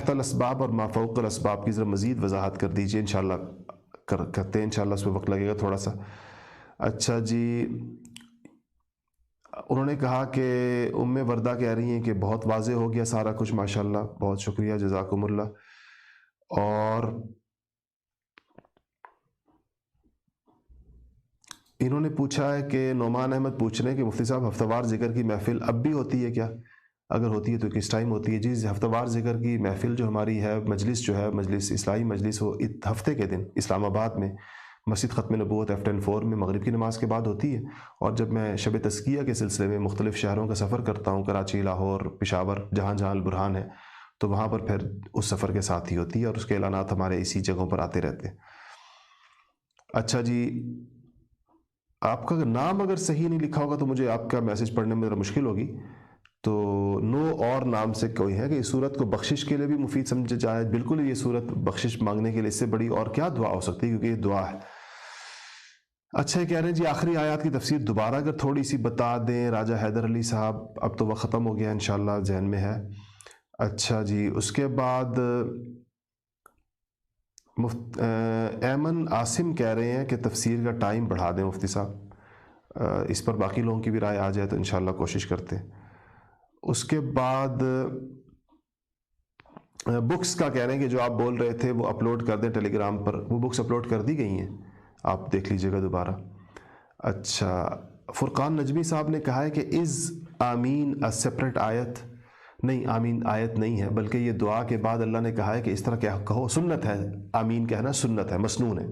الاسباب اور ما فوق الاسباب کی ذرا مزید وضاحت کر دیجئے. انشاءاللہ کرتے ہیں، انشاءاللہ اس پہ وقت لگے گا تھوڑا سا. اچھا جی، انہوں نے کہا کہ وردہ کہہ رہی ہیں کہ بہت واضح ہو گیا سارا کچھ، ماشاءاللہ، بہت شکریہ، جزاکم اللہ. اور انہوں نے پوچھا ہے کہ نعمان احمد پوچھ رہے ہیں کہ مفتی صاحب ہفتہ وار ذکر کی محفل اب بھی ہوتی ہے کیا؟ اگر ہوتی ہے تو کس ٹائم ہوتی ہے؟ جی، ہفتہ وار ذکر کی محفل جو ہماری ہے، مجلس جو ہے، مجلس اصلاحی مجلس، وہ ہفتے کے دن اسلام آباد میں مسجد ختم نبوت F10-4 میں مغرب کی نماز کے بعد ہوتی ہے. اور جب میں شب تزکیہ کے سلسلے میں مختلف شہروں کا سفر کرتا ہوں، کراچی، لاہور، پشاور، جہاں جہاں البرہان ہے، تو وہاں پر پھر اس سفر کے ساتھ ہی ہوتی ہے اور اس کے اعلانات ہمارے اسی جگہوں پر آتے رہتے ہیں. اچھا جی، آپ کا نام اگر صحیح نہیں لکھا ہوگا تو مجھے آپ کا میسج پڑھنے میں ذرا مشکل ہوگی. تو اور نام سے کوئی ہے کہ اس صورت کو بخشش کے لیے بھی مفید سمجھا جائے. بالکل، یہ صورت بخشش مانگنے کے لیے اس سے بڑی اور کیا دعا ہو سکتی ہے، کیونکہ یہ دعا ہے. اچھا، کہہ رہے ہیں جی آخری آیات کی تفسیر دوبارہ اگر تھوڑی سی بتا دیں. راجہ حیدر علی صاحب، اب تو وہ ختم ہو گیا، انشاءاللہ ذہن میں ہے. اچھا جی، اس کے بعد ایمن عاصم کہہ رہے ہیں کہ تفسیر کا ٹائم بڑھا دیں مفتی صاحب، اس پر باقی لوگوں کی بھی رائے آ جائے تو انشاءاللہ کوشش کرتے ہیں۔ اس کے بعد بکس کا کہہ رہے ہیں کہ جو آپ بول رہے تھے وہ اپلوڈ کر دیں ٹیلی گرام پر، وہ بکس اپلوڈ کر دی گئی ہیں، آپ دیکھ لیجئے گا دوبارہ۔ اچھا، فرقان نجمی صاحب نے کہا ہے کہ از آمین سیپریٹ آیت؟ نہیں، آمین آیت نہیں ہے، بلکہ یہ دعا کے بعد اللہ نے کہا ہے کہ اس طرح کیا کہو، سنت ہے، آمین کہنا سنت ہے، مسنون ہے،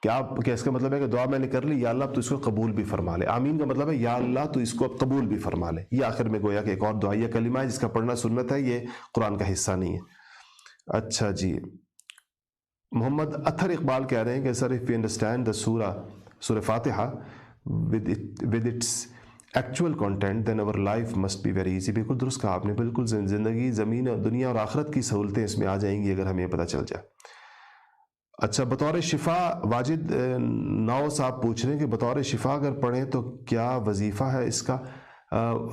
کہ آپ کہ اس کا مطلب ہے کہ دعا میں نے کر لی، یا اللہ تو اس کو قبول بھی فرما لے۔ آمین کا مطلب ہے یا اللہ تو اس کو قبول بھی فرما لے، یہ آخر میں گویا کہ ایک اور دعائیہ کلمہ ہے جس کا پڑھنا سنت ہے، یہ قرآن کا حصہ نہیں ہے۔ اچھا جی، محمد اطہر اقبال کہہ رہے ہیں کہ سر if we understand the سورہ فاتحہ with its actual content then our life must be very easy۔ بالکل درست کہا آپ نے، بالکل زندگی، زمین اور دنیا اور آخرت کی سہولتیں اس میں آ جائیں گی اگر ہمیں یہ پتہ چل جائے۔ اچھا، بطور شفا واجد ناؤ صاحب پوچھ رہے ہیں کہ بطور شفا اگر پڑھیں تو کیا وظیفہ ہے اس کا؟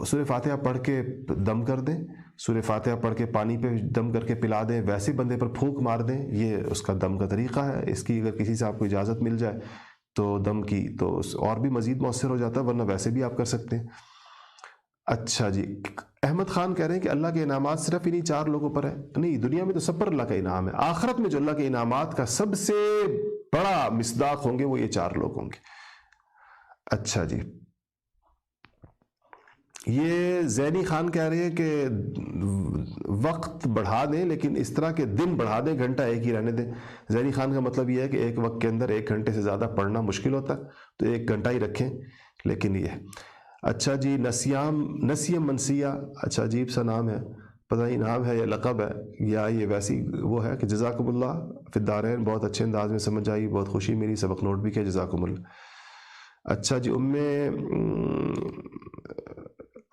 سورہ فاتحہ پڑھ کے دم کر دیں، سورہ فاتحہ پڑھ کے پانی پہ دم کر کے پلا دیں، ویسے بندے پر پھونک مار دیں، یہ اس کا دم کا طریقہ ہے۔ اس کی اگر کسی سے آپ کو اجازت مل جائے تو دم کی تو اور بھی مزید مؤثر ہو جاتا ہے، ورنہ ویسے بھی آپ کر سکتے ہیں۔ اچھا جی، احمد خان کہہ رہے ہیں کہ اللہ کے انعامات صرف انہی 4 لوگوں پر ہے؟ نہیں، دنیا میں تو سب پر اللہ کا انعام ہے، آخرت میں جو اللہ کے انعامات کا سب سے بڑا مصداق ہوں گے وہ یہ 4 لوگ ہوں گے۔ اچھا جی، یہ زینی خان کہہ رہے ہیں کہ وقت بڑھا دیں لیکن اس طرح کے دن بڑھا دیں، گھنٹہ ایک ہی رہنے دیں۔ زینی خان کا مطلب یہ ہے کہ ایک وقت کے اندر 1 گھنٹے سے زیادہ پڑھنا مشکل ہوتا ہے، تو 1 گھنٹہ ہی رکھیں، لیکن یہ۔ اچھا جی، نسیم منسیہ، اچھا عجیب سا نام ہے، پتہ نہیں نام ہے یا لقب ہے یا یہ ویسی وہ ہے کہ جزاکم اللہ فی الدارین، بہت اچھے انداز میں سمجھ آئی، بہت خوشی میری، سبق نوٹ بھی کیا، جزاکم اللہ۔ اچھا جی،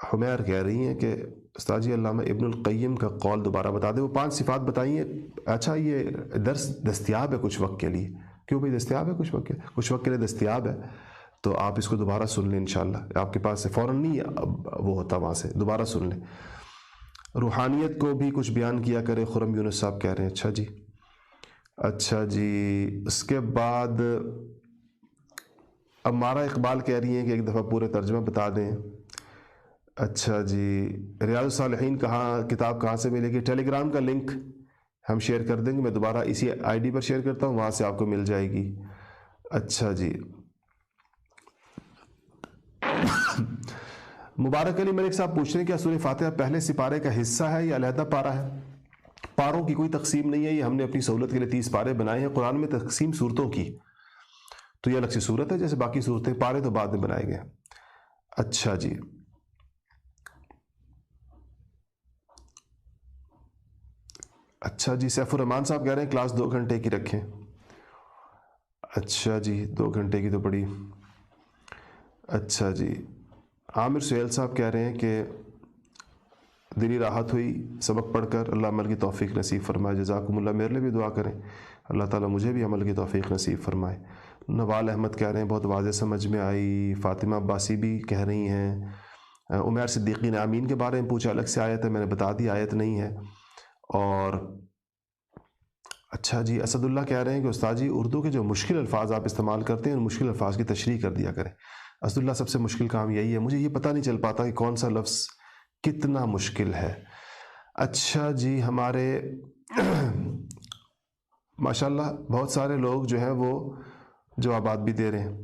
حمیر کہہ رہی ہیں کہ استاد جی علامہ ابن القیم کا قول دوبارہ بتا دیں، وہ 5 صفات بتائی ہیں۔ اچھا، یہ درس دستیاب ہے کچھ وقت کے لیے؟ کیوں بھائی دستیاب ہے کچھ وقت کے لیے دستیاب ہے، تو آپ اس کو دوبارہ سن لیں انشاءاللہ، آپ کے پاس سے فوراً نہیں وہ ہوتا، وہاں سے دوبارہ سن لیں۔ روحانیت کو بھی کچھ بیان کیا کرے، خرم یونس صاحب کہہ رہے ہیں۔ اچھا جی، اس کے بعد امارہ اقبال کہہ رہی ہیں کہ ایک دفعہ پورے ترجمہ بتا دیں۔ اچھا جی، ریاض الصالحین کتاب کہاں سے ملے گی؟ ٹیلی گرام کا لنک ہم شیئر کر دیں گے، میں دوبارہ اسی آئی ڈی پر شیئر کرتا ہوں، وہاں سے آپ کو مل جائے گی۔ اچھا جی، مبارک علی ملک صاحب پوچھ رہے ہیں کیا سورہ فاتحہ پہلے سپارے کا حصہ ہے یا علیحدہ پارہ ہے؟ پاروں کی کوئی تقسیم نہیں ہے، یہ ہم نے اپنی سہولت کے لیے 30 پارے بنائے ہیں۔ قرآن میں تقسیم صورتوں کی تو یہ الگ سی صورت ہے، جیسے باقی صورتیں، پارے تو بعد میں بنائے گئے۔ اچھا جی، سیف الرحمان صاحب کہہ رہے ہیں کلاس 2 گھنٹے کی رکھیں۔ اچھا جی، 2 گھنٹے کی تو بڑی۔ اچھا جی، عامر سہیل صاحب کہہ رہے ہیں کہ دلی راحت ہوئی سبق پڑھ کر، اللہ عمل کی توفیق نصیب فرمائے، جزاکم اللہ، میرے لیے بھی دعا کریں، اللہ تعالیٰ مجھے بھی عمل کی توفیق نصیب فرمائے۔ نوال احمد کہہ رہے ہیں بہت واضح سمجھ میں آئی۔ فاطمہ عباسی بھی کہہ رہی ہیں۔ عمیر صدیقی نے آمین کے بارے میں پوچھا، الگ سے آیت ہے، میں نے بتا دی آیت نہیں ہے۔ اور اچھا جی، اسد اللہ کہہ رہے ہیں کہ استاد جی اردو کے جو مشکل الفاظ آپ استعمال کرتے ہیں ان مشکل الفاظ کی تشریح کر دیا کریں۔ اسد اللہ سب سے مشکل کام یہی ہے، مجھے یہ پتہ نہیں چل پاتا کہ کون سا لفظ کتنا مشکل ہے۔ اچھا جی، ہمارے ماشاءاللہ بہت سارے لوگ جو ہیں وہ جوابات بھی دے رہے ہیں،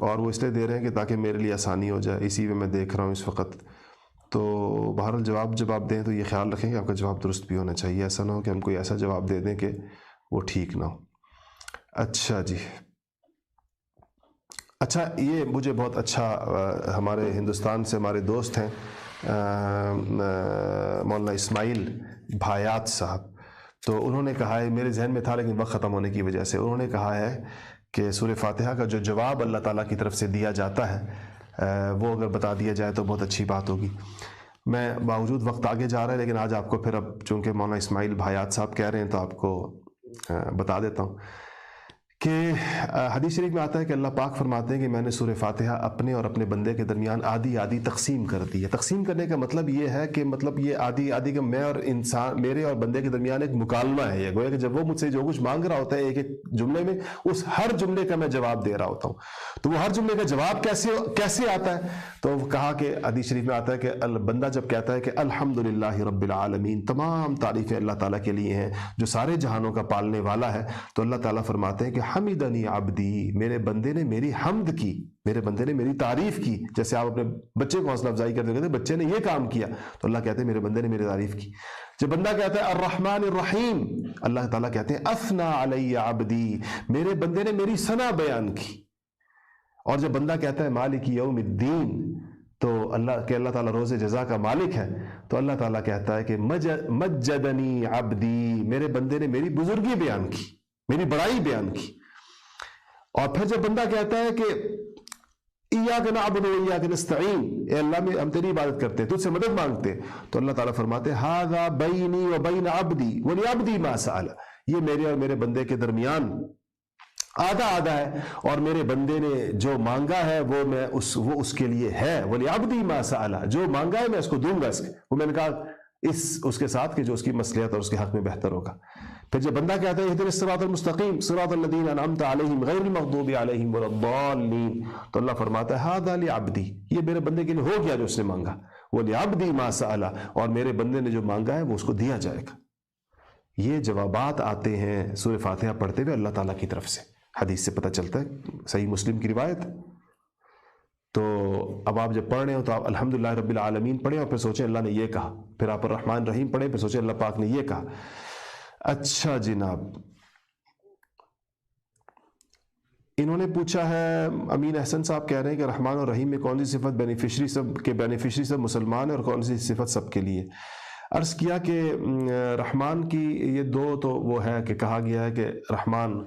اور وہ اس لیے دے رہے ہیں کہ تاکہ میرے لیے آسانی ہو جائے، اسی میں دیکھ رہا ہوں اس وقت۔ تو بہرحال جب آپ دیں تو یہ خیال رکھیں کہ آپ کا جواب درست بھی ہونا چاہیے، ایسا نہ ہو کہ ہم کوئی ایسا جواب دے دیں کہ وہ ٹھیک نہ ہو۔ اچھا جی، اچھا یہ مجھے بہت اچھا ہمارے ہندوستان سے ہمارے دوست ہیں مولانا اسماعیل بھایات صاحب، تو انہوں نے کہا ہے، میرے ذہن میں تھا لیکن وقت ختم ہونے کی وجہ سے، انہوں نے کہا ہے کہ سورہ فاتحہ کا جو جواب اللہ تعالیٰ کی طرف سے دیا جاتا ہے وہ اگر بتا دیا جائے تو بہت اچھی بات ہوگی۔ میں باوجود وقت آگے جا رہا ہے لیکن آج آپ کو پھر اب چونکہ مولانا اسماعیل بھایات صاحب کہہ رہے ہیں تو آپ کو بتا دیتا ہوں کہ حدیث شریف میں آتا ہے کہ اللہ پاک فرماتے ہیں کہ میں نے سورہ فاتحہ اپنے اور اپنے بندے کے درمیان آدھی آدھی تقسیم کر دی ہے. تقسیم کرنے کا مطلب یہ ہے کہ مطلب یہ آدھی آدھی کا میں اور انسان میرے اور بندے کے درمیان ایک مکالمہ ہے. یہ گویا کہ جب وہ مجھ سے جو کچھ مانگ رہا ہوتا ہے ایک ایک جملے میں، اس ہر جملے کا میں جواب دے رہا ہوتا ہوں. تو وہ ہر جملے کا جواب کیسے آتا ہے؟ تو کہا کہ حدیث شریف میں آتا ہے کہ بندہ جب کہتا ہے کہ الحمدللہ رب العالمین، تمام تعریفیں اللہ تعالیٰ کے لیے ہیں جو سارے جہانوں کا پالنے والا ہے، تو اللہ تعالیٰ فرماتے ہیں کہ حمدنی عبدی، میرے بندے نے میری حمد کی، میرے بندے نے میری تعریف کی. جیسے آپ اپنے بچے کو حوصلہ افزائی کرتے کہتے ہیں بچے نے یہ کام کیا، تو اللہ کہتے ہیں میرے بندے نے میری تعریف کی. جب بندہ کہتا ہے الرحمن الرحیم، اللہ تعالیٰ کہتے ہیں اثنا علی عبدی، میرے بندے نے میری ثنا بیان کی. اور جب بندہ کہتا ہے مالک یوم الدین، تو اللہ تعالیٰ روز جزا کا مالک ہے، تو اللہ تعالیٰ کہتا ہے کہ مجدنی عبدی، میرے بندے نے میری بزرگی بیان کی، میری بڑائی بیان کی. اور پھر جب بندہ کہتا ہے کہ ایاک نعبد و ایاک نستعین، اے اللہ ہم تیری عبادت کرتے ہیں، تجھ سے مدد مانگتے ہیں، تو اللہ تعالیٰ فرماتے ہیں ھذا بینی و بین عبدی ولعبدی ما سأل، یہ میرے اور میرے بندے کے درمیان آدھا آدھا ہے، اور میرے بندے نے جو مانگا ہے وہ اس کے لیے ہے. ولعبدی ما سأل، جو مانگا ہے میں اس کو دوں گا. وہ میں نے کہا اس کے ساتھ کہ جو اس کی مصلحت اور اس کے حق میں بہتر ہوگا. پھر جب بندہ کہتا ہے اہدنا الصراط المستقیم صراط الذین انعمت علیہم غیر المغضوب علیہم ولا الضالین، تو اللہ فرماتا ہے ھذا لعبدی، یہ میرے بندے کے لیے ہو گیا جو اس نے مانگا. ولعبدی ما سأل، اور میرے بندے نے جو مانگا ہے وہ اس کو دیا جائے گا. یہ جوابات آتے ہیں سورہ فاتحہ پڑھتے ہوئے اللہ تعالیٰ کی طرف سے. حدیث سے پتہ چلتا ہے، صحیح مسلم کی روایت. تو اب آپ جب پڑھ رہے ہو تو آپ الحمدللہ رب العالمین پڑھیں اور پھر سوچیں اللہ نے یہ کہا، پھر آپ الرحمن الرحیم پڑھیں پھر سوچیں اللہ پاک نے یہ کہا. اچھا جناب، انہوں نے پوچھا ہے، امین احسن صاحب کہہ رہے ہیں کہ رحمان اور رحیم میں کون سی صفت بینیفیشری سب مسلمان ہیں اور کون سی صفت سب کے لیے؟ عرض کیا کہ رحمان کی یہ دو تو وہ ہے کہ کہا گیا ہے کہ رحمان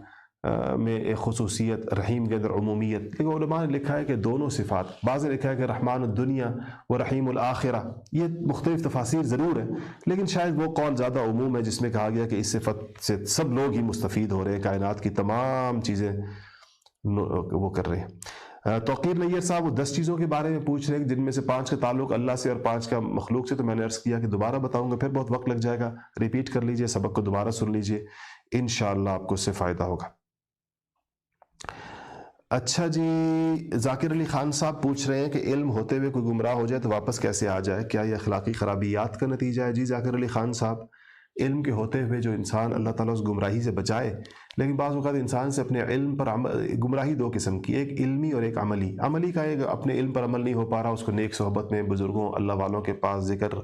میں ایک خصوصیت، رحیم کے اندر عمومیت، لیکن علماء نے لکھا ہے کہ دونوں صفات، بعض نے لکھا ہے کہ رحمان الدنیا و رحیم الآخرہ، یہ مختلف تفاسیر ضرور ہیں، لیکن شاید وہ قول زیادہ عموم ہے جس میں کہا گیا کہ اس صفت سے سب لوگ ہی مستفید ہو رہے ہیں، کائنات کی تمام چیزیں وہ کر رہے ہیں. توقیر نیر صاحب وہ 10 چیزوں کے بارے میں پوچھ رہے ہیں جن میں سے 5 کا تعلق اللہ سے اور 5 کا مخلوق سے. تو میں نے عرض کیا کہ دوبارہ بتاؤں گا، پھر بہت وقت لگ جائے گا، ریپیٹ کر لیجئے، سبق کو دوبارہ سن لیجئے، انشاءاللہ آپ کو اس سے فائدہ ہوگا. اچھا جی، ذاکر علی خان صاحب پوچھ رہے ہیں کہ علم ہوتے ہوئے کوئی گمراہ ہو جائے تو واپس کیسے آ جائے، کیا یہ اخلاقی خرابیات کا نتیجہ ہے؟ جی ذاکر علی خان صاحب، علم کے ہوتے ہوئے جو انسان اللہ تعالیٰ اس گمراہی سے بچائے، لیکن بعض اوقات انسان سے اپنے علم پر گمراہی 2 قسم کی، ایک علمی اور ایک عملی. عملی کا ایک اپنے علم پر عمل نہیں ہو پا رہا، اس کو نیک صحبت میں بزرگوں اللہ والوں کے پاس ذکر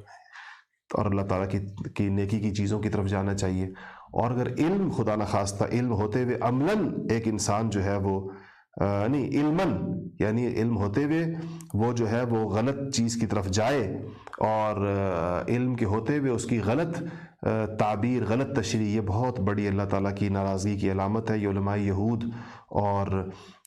اور اللہ تعالیٰ کی نیکی کی چیزوں کی طرف جانا چاہیے. اور اگر علم خدا نخواستہ علم ہوتے ہوئے عملاً ایک انسان جو ہے وہ نہیں علماً یعنی علم ہوتے ہوئے وہ جو ہے وہ غلط چیز کی طرف جائے، اور علم کے ہوتے ہوئے اس کی غلط تعبیر، غلط تشریح، یہ بہت بڑی اللہ تعالیٰ کی ناراضگی کی علامت ہے. یہ علماء یہود اور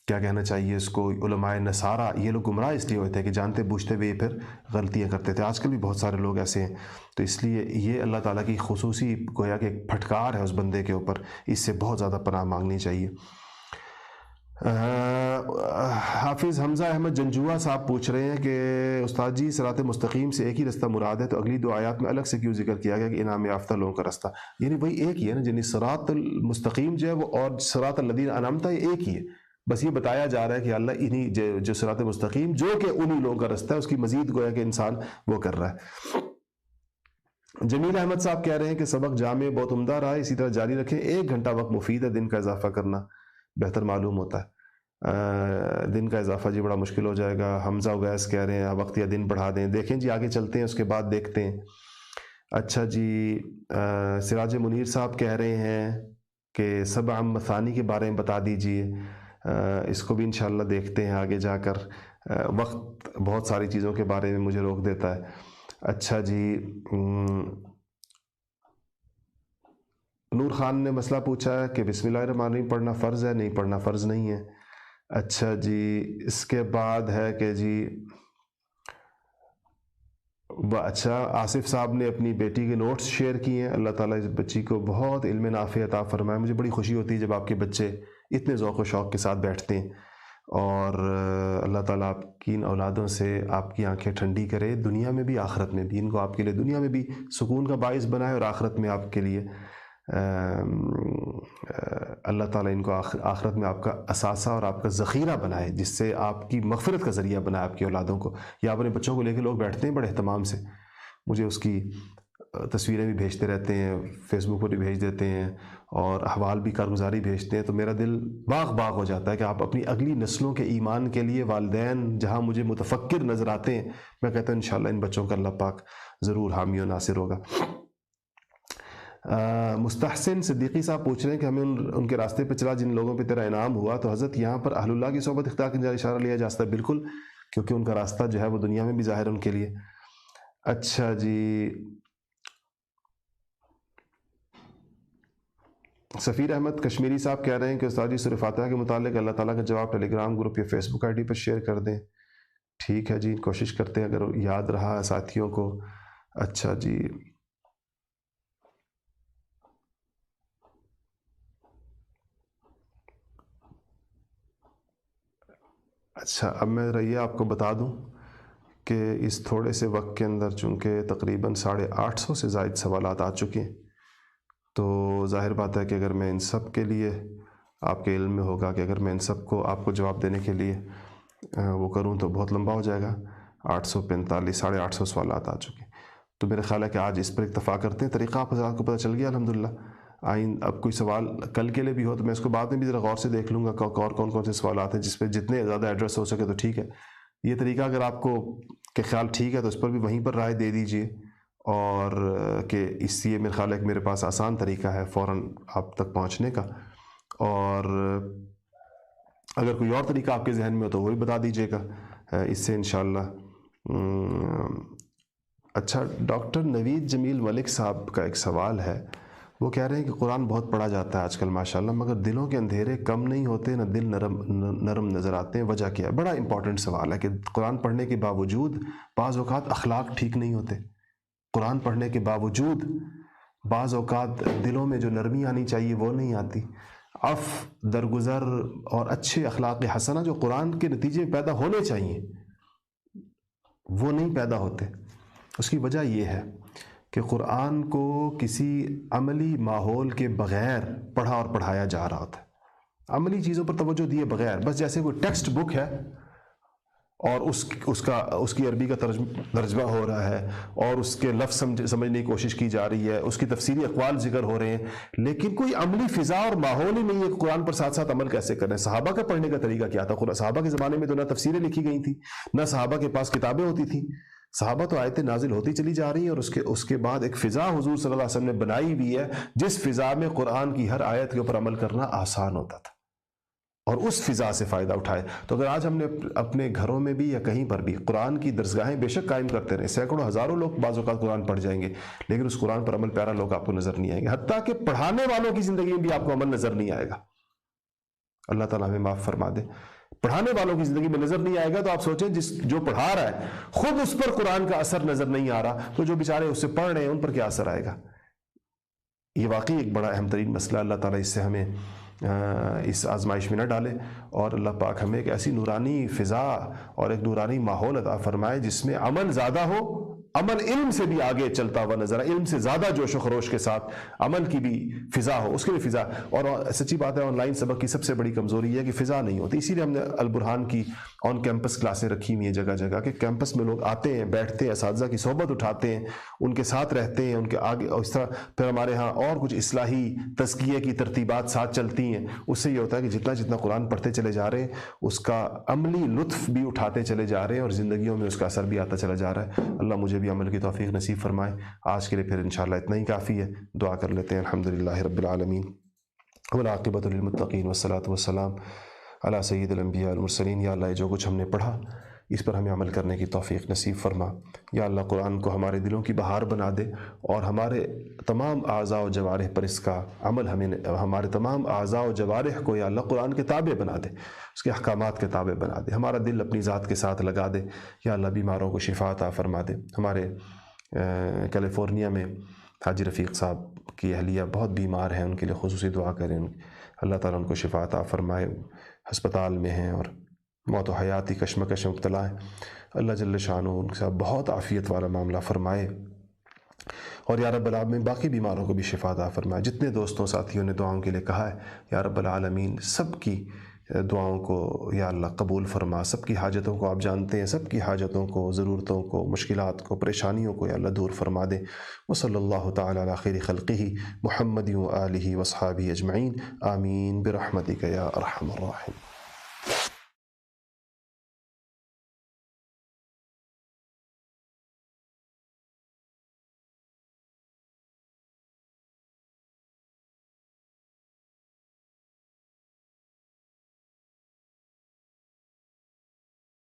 کیا کہنا چاہیے اس کو، علماء نصارہ، یہ لوگ گمراہ اس لیے ہوتے ہیں کہ جانتے بوجھتے ہوئے پھر غلطیاں کرتے تھے. آج کل بھی بہت سارے لوگ ایسے ہیں. تو اس لیے یہ اللہ تعالیٰ کی خصوصی گویا کہ ایک پھٹکار ہے اس بندے کے اوپر، اس سے بہت زیادہ پناہ مانگنی چاہیے. حافظ حمزہ احمد جنجوہ صاحب پوچھ رہے ہیں کہ استاد جی صراط مستقیم سے ایک ہی رستہ مراد ہے، تو اگلی 2 آیات میں الگ سے کیوں ذکر کیا گیا کہ انعام یافتہ لوگوں کا رستہ؟ یعنی وہی ایک ہی ہے نا، یعنی صراط المستقیم جو ہے وہ اور صراط الذین انعمت یہ ایک ہی ہے، بس یہ بتایا جا رہا ہے کہ اللہ انہی جو صراط مستقیم جو کہ انہی لوگوں کا رستہ ہے، اس کی مزید گویا کہ انسان وہ کر رہا ہے. جمیل احمد صاحب کہہ رہے ہیں کہ سبق جامع بہت عمدہ رہا ہے، اسی طرح جاری رکھیں. 1 گھنٹہ وقت مفید ہے، دن کا اضافہ کرنا بہتر معلوم ہوتا ہے. دن کا اضافہ جی بڑا مشکل ہو جائے گا. حمزہ اویس کہہ رہے ہیں وقت یا دن بڑھا دیں. دیکھیں جی آگے چلتے ہیں، اس کے بعد دیکھتے ہیں. اچھا جی، سراج منیر صاحب کہہ رہے ہیں کہ سبع مثانی کے بارے میں بتا دیجئے. اس کو بھی انشاءاللہ دیکھتے ہیں آگے جا کر، وقت بہت ساری چیزوں کے بارے میں مجھے روک دیتا ہے. اچھا جی، نور خان نے مسئلہ پوچھا ہے کہ بسم اللہ الرحمن الرحیم پڑھنا فرض ہے؟ نہیں، پڑھنا فرض نہیں ہے. اچھا جی، اس کے بعد ہے کہ جی اچھا آصف صاحب نے اپنی بیٹی کے نوٹس شیئر کیے ہیں. اللہ تعالیٰ اس بچی کو بہت علم نافع عطا فرمائے. مجھے بڑی خوشی ہوتی ہے جب آپ کے بچے اتنے ذوق و شوق کے ساتھ بیٹھتے ہیں، اور اللہ تعالیٰ آپ کی ان اولادوں سے آپ کی آنکھیں ٹھنڈی کرے، دنیا میں بھی آخرت میں بھی، ان کو آپ کے لیے دنیا میں بھی سکون کا باعث بنائے، اور آخرت میں آپ کے لیے اللہ تعالیٰ ان کو آخرت میں آپ کا اثاثہ اور آپ کا ذخیرہ بنائے، جس سے آپ کی مغفرت کا ذریعہ بنائے آپ کی اولادوں کو. یا اپنے بچوں کو لے کے لوگ بیٹھتے ہیں بڑے اہتمام سے، مجھے اس کی تصویریں بھی بھیجتے رہتے ہیں، فیس بک پر بھی بھیج دیتے ہیں، اور احوال بھی کارگزاری بھیجتے ہیں، تو میرا دل باغ باغ ہو جاتا ہے کہ آپ اپنی اگلی نسلوں کے ایمان کے لیے والدین جہاں مجھے متفکر نظر آتے ہیں، میں کہتا ہوں انشاءاللہ ان بچوں کا اللہ پاک ضرور حامی و ناصر ہوگا. مستحسن صدیقی صاحب پوچھ رہے ہیں کہ ہمیں ان کے راستے پہ چلا جن لوگوں پہ تیرا انعام ہوا، تو حضرت یہاں پر اہل اللہ کی صحبت اختیار کرنے کا اشارہ لیا جا سکتا ہے؟ بالکل، کیونکہ ان کا راستہ جو ہے وہ دنیا میں بھی ظاہر ان کے لیے. اچھا جی، سفیر احمد کشمیری صاحب کہہ رہے ہیں کہ استاد جی سورہ فاتحہ کے متعلق اللہ تعالیٰ کا جواب ٹیلی گرام گروپ یا فیس بک آئی ڈی پر شیئر کر دیں. ٹھیک ہے جی، کوشش کرتے ہیں اگر یاد رہا ساتھیوں کو. اچھا جی، اچھا اب میں رہیے آپ کو بتا دوں کہ اس تھوڑے سے وقت کے اندر چونکہ تقریباً 850 سے زائد سوالات آ چکے ہیں، تو ظاہر بات ہے کہ اگر میں ان سب کے لیے، آپ کے علم میں ہوگا کہ اگر میں ان سب کو آپ کو جواب دینے کے لیے وہ کروں تو بہت لمبا ہو جائے گا. 845 850 سوالات آ چکے ہیں، تو میرا خیال ہے کہ آج اس پر اکتفا کرتے ہیں. طریقہ آپ حضرات کو پتہ چل گیا الحمدللہ. اب کوئی سوال کل کے لیے بھی ہو تو میں اس کو بعد میں بھی ذرا غور سے دیکھ لوں گا اور کون کون سے سوالات ہیں جس پہ جتنے زیادہ ایڈریس ہو سکے تو ٹھیک ہے. یہ طریقہ اگر آپ کو کہ خیال ٹھیک ہے تو اس پر بھی وہیں پر رائے دے دیجئے، اور کہ اس لیے میرا خیال ہے کہ میرے پاس آسان طریقہ ہے فوراً آپ تک پہنچنے کا. اور اگر کوئی اور طریقہ آپ کے ذہن میں ہو تو وہ بھی بتا دیجیے گا، اس سے انشاءاللہ. اچھا، ڈاکٹر نوید جمیل ملک صاحب کا ایک سوال ہے، وہ کہہ رہے ہیں کہ قرآن بہت پڑھا جاتا ہے آج کل ماشاءاللہ، مگر دلوں کے اندھیرے کم نہیں ہوتے، نہ دل نرم نظر آتے ہیں، وجہ کیا ہے؟ بڑا امپورٹنٹ سوال ہے کہ قرآن پڑھنے کے باوجود بعض اوقات اخلاق ٹھیک نہیں ہوتے. قرآن پڑھنے کے باوجود بعض اوقات دلوں میں جو نرمی آنی چاہیے وہ نہیں آتی. عفو، درگزر اور اچھے اخلاق حسنہ جو قرآن کے نتیجے میں پیدا ہونے چاہیے وہ نہیں پیدا ہوتے. اس کی وجہ یہ ہے کہ قرآن کو کسی عملی ماحول کے بغیر پڑھا اور پڑھایا جا رہا ہوتا ہے، عملی چیزوں پر توجہ دیے بغیر. بس جیسے کوئی ٹیکسٹ بک ہے اور اس کی عربی کا ترجمہ ہو رہا ہے اور اس کے لفظ سمجھنے کی کوشش کی جا رہی ہے، اس کی تفسیری اقوال ذکر ہو رہے ہیں، لیکن کوئی عملی فضا اور ماحول ہی نہیں ہے کہ قرآن پر ساتھ ساتھ عمل کیسے کریں. صحابہ کا پڑھنے کا طریقہ کیا تھا؟ صحابہ کے زمانے میں تو نہ تفسیریں لکھی گئی تھیں، نہ صحابہ کے پاس کتابیں ہوتی تھیں. صحابہ تو آیتیں نازل ہوتی چلی جا رہی ہیں، اور اس کے بعد ایک فضا حضور صلی اللہ علیہ وسلم نے بنائی ہوئی ہے جس فضا میں قرآن کی ہر آیت کے اوپر عمل کرنا آسان ہوتا تھا، اور اس فضا سے فائدہ اٹھائے. تو اگر آج ہم نے اپنے گھروں میں بھی یا کہیں پر بھی قرآن کی درسگاہیں بے شک قائم کرتے رہے، سینکڑوں ہزاروں لوگ بعض اوقات قرآن پڑھ جائیں گے، لیکن اس قرآن پر عمل پیارا لوگ آپ کو نظر نہیں آئیں گے. حتیٰ کہ پڑھانے والوں کی زندگی میں بھی آپ کو عمل نظر نہیں آئے گا. اللہ تعالیٰ ہمیں معاف فرما دے. پڑھانے والوں کی زندگی میں نظر نہیں آئے گا تو آپ سوچیں جو پڑھا رہا ہے خود اس پر قرآن کا اثر نظر نہیں آ رہا، تو جو بیچارے اس سے پڑھ رہے ہیں ان پر کیا اثر آئے گا؟ یہ واقعی ایک بڑا اہم ترین مسئلہ. اللہ تعالیٰ اس سے ہمیں اس آزمائش میں نہ ڈالے، اور اللہ پاک ہمیں ایک ایسی نورانی فضا اور ایک نورانی ماحول عطا فرمائے جس میں عمل زیادہ ہو، عمل علم سے بھی آگے چلتا ہوا نظر آئے، علم سے زیادہ جوش و خروش کے ساتھ عمل کی بھی فضا ہو، اس کے بھی فضا. اور سچی بات ہے آن لائن سبق کی سب سے بڑی کمزوری یہ ہے کہ فضا نہیں ہوتی. اسی لیے ہم نے البرہان کی آن کیمپس کلاسیں رکھی ہوئی ہیں جگہ جگہ، کہ کیمپس میں لوگ آتے ہیں، بیٹھتے ہیں، اساتذہ کی صحبت اٹھاتے ہیں، ان کے ساتھ رہتے ہیں، ان کے آگے، اور اس طرح پھر ہمارے ہاں اور کچھ اصلاحی تزکیے کی ترتیبات ساتھ چلتی ہیں. اس سے یہ ہوتا ہے کہ جتنا جتنا قرآن پڑھتے چلے جا رہے ہیں اس کا عملی لطف بھی اٹھاتے چلے جا رہے ہیں، اور زندگیوں میں اس کا اثر بھی آتا چلا جا رہا ہے. اللہ مجھے بھی عمل کی توفیق نصیب فرمائے. آج کے لیے پھر انشاءاللہ اتنا ہی کافی ہے. دعا کر لیتے ہیں. الحمدللہ رب العالمین والعاقبۃ للمتقین والصلاۃ والسلام علی سید الانبیاء والمرسلین. یا اللہ جو کچھ ہم نے پڑھا اس پر ہمیں عمل کرنے کی توفیق نصیب فرما. یا اللہ قرآن کو ہمارے دلوں کی بہار بنا دے، اور ہمارے تمام اعضاء و جوارح پر اس کا عمل ہمارے تمام اعضاء و جوارح کو یا اللہ قرآن کے تابع بنا دے، اس کے احکامات کے تابع بنا دے. ہمارا دل اپنی ذات کے ساتھ لگا دے. یا اللہ بیماروں کو شفا عطا فرما دے. ہمارے کیلیفورنیا میں حاجی رفیق صاحب کی اہلیہ بہت بیمار ہیں، ان کے لیے خصوصی دعا کریں. اللہ تعالیٰ ان کو شفا عطا فرمائے، ہسپتال میں ہیں اور موت و حیات کی کشمکش میں مبتلا ہیں، اللہ جل شانہ ان کے ساتھ بہت عافیت والا معاملہ فرمائے، اور یا رب العالمین باقی بیماروں کو بھی شفا عطا فرمائے۔ جتنے دوستوں ساتھیوں نے دعاؤں کے لیے کہا ہے یا رب العالمین سب کی دعاؤں کو یا اللہ قبول فرما، سب کی حاجتوں کو آپ جانتے ہیں، سب کی حاجتوں کو، ضرورتوں کو، مشکلات کو، پریشانیوں کو یا اللہ دور فرما دے۔ وصلی اللہ تعالی علی خیر خلقہ محمد و آلہ و اصحابہ اجمعین، آمین برحمتک یا ارحم الراحمین۔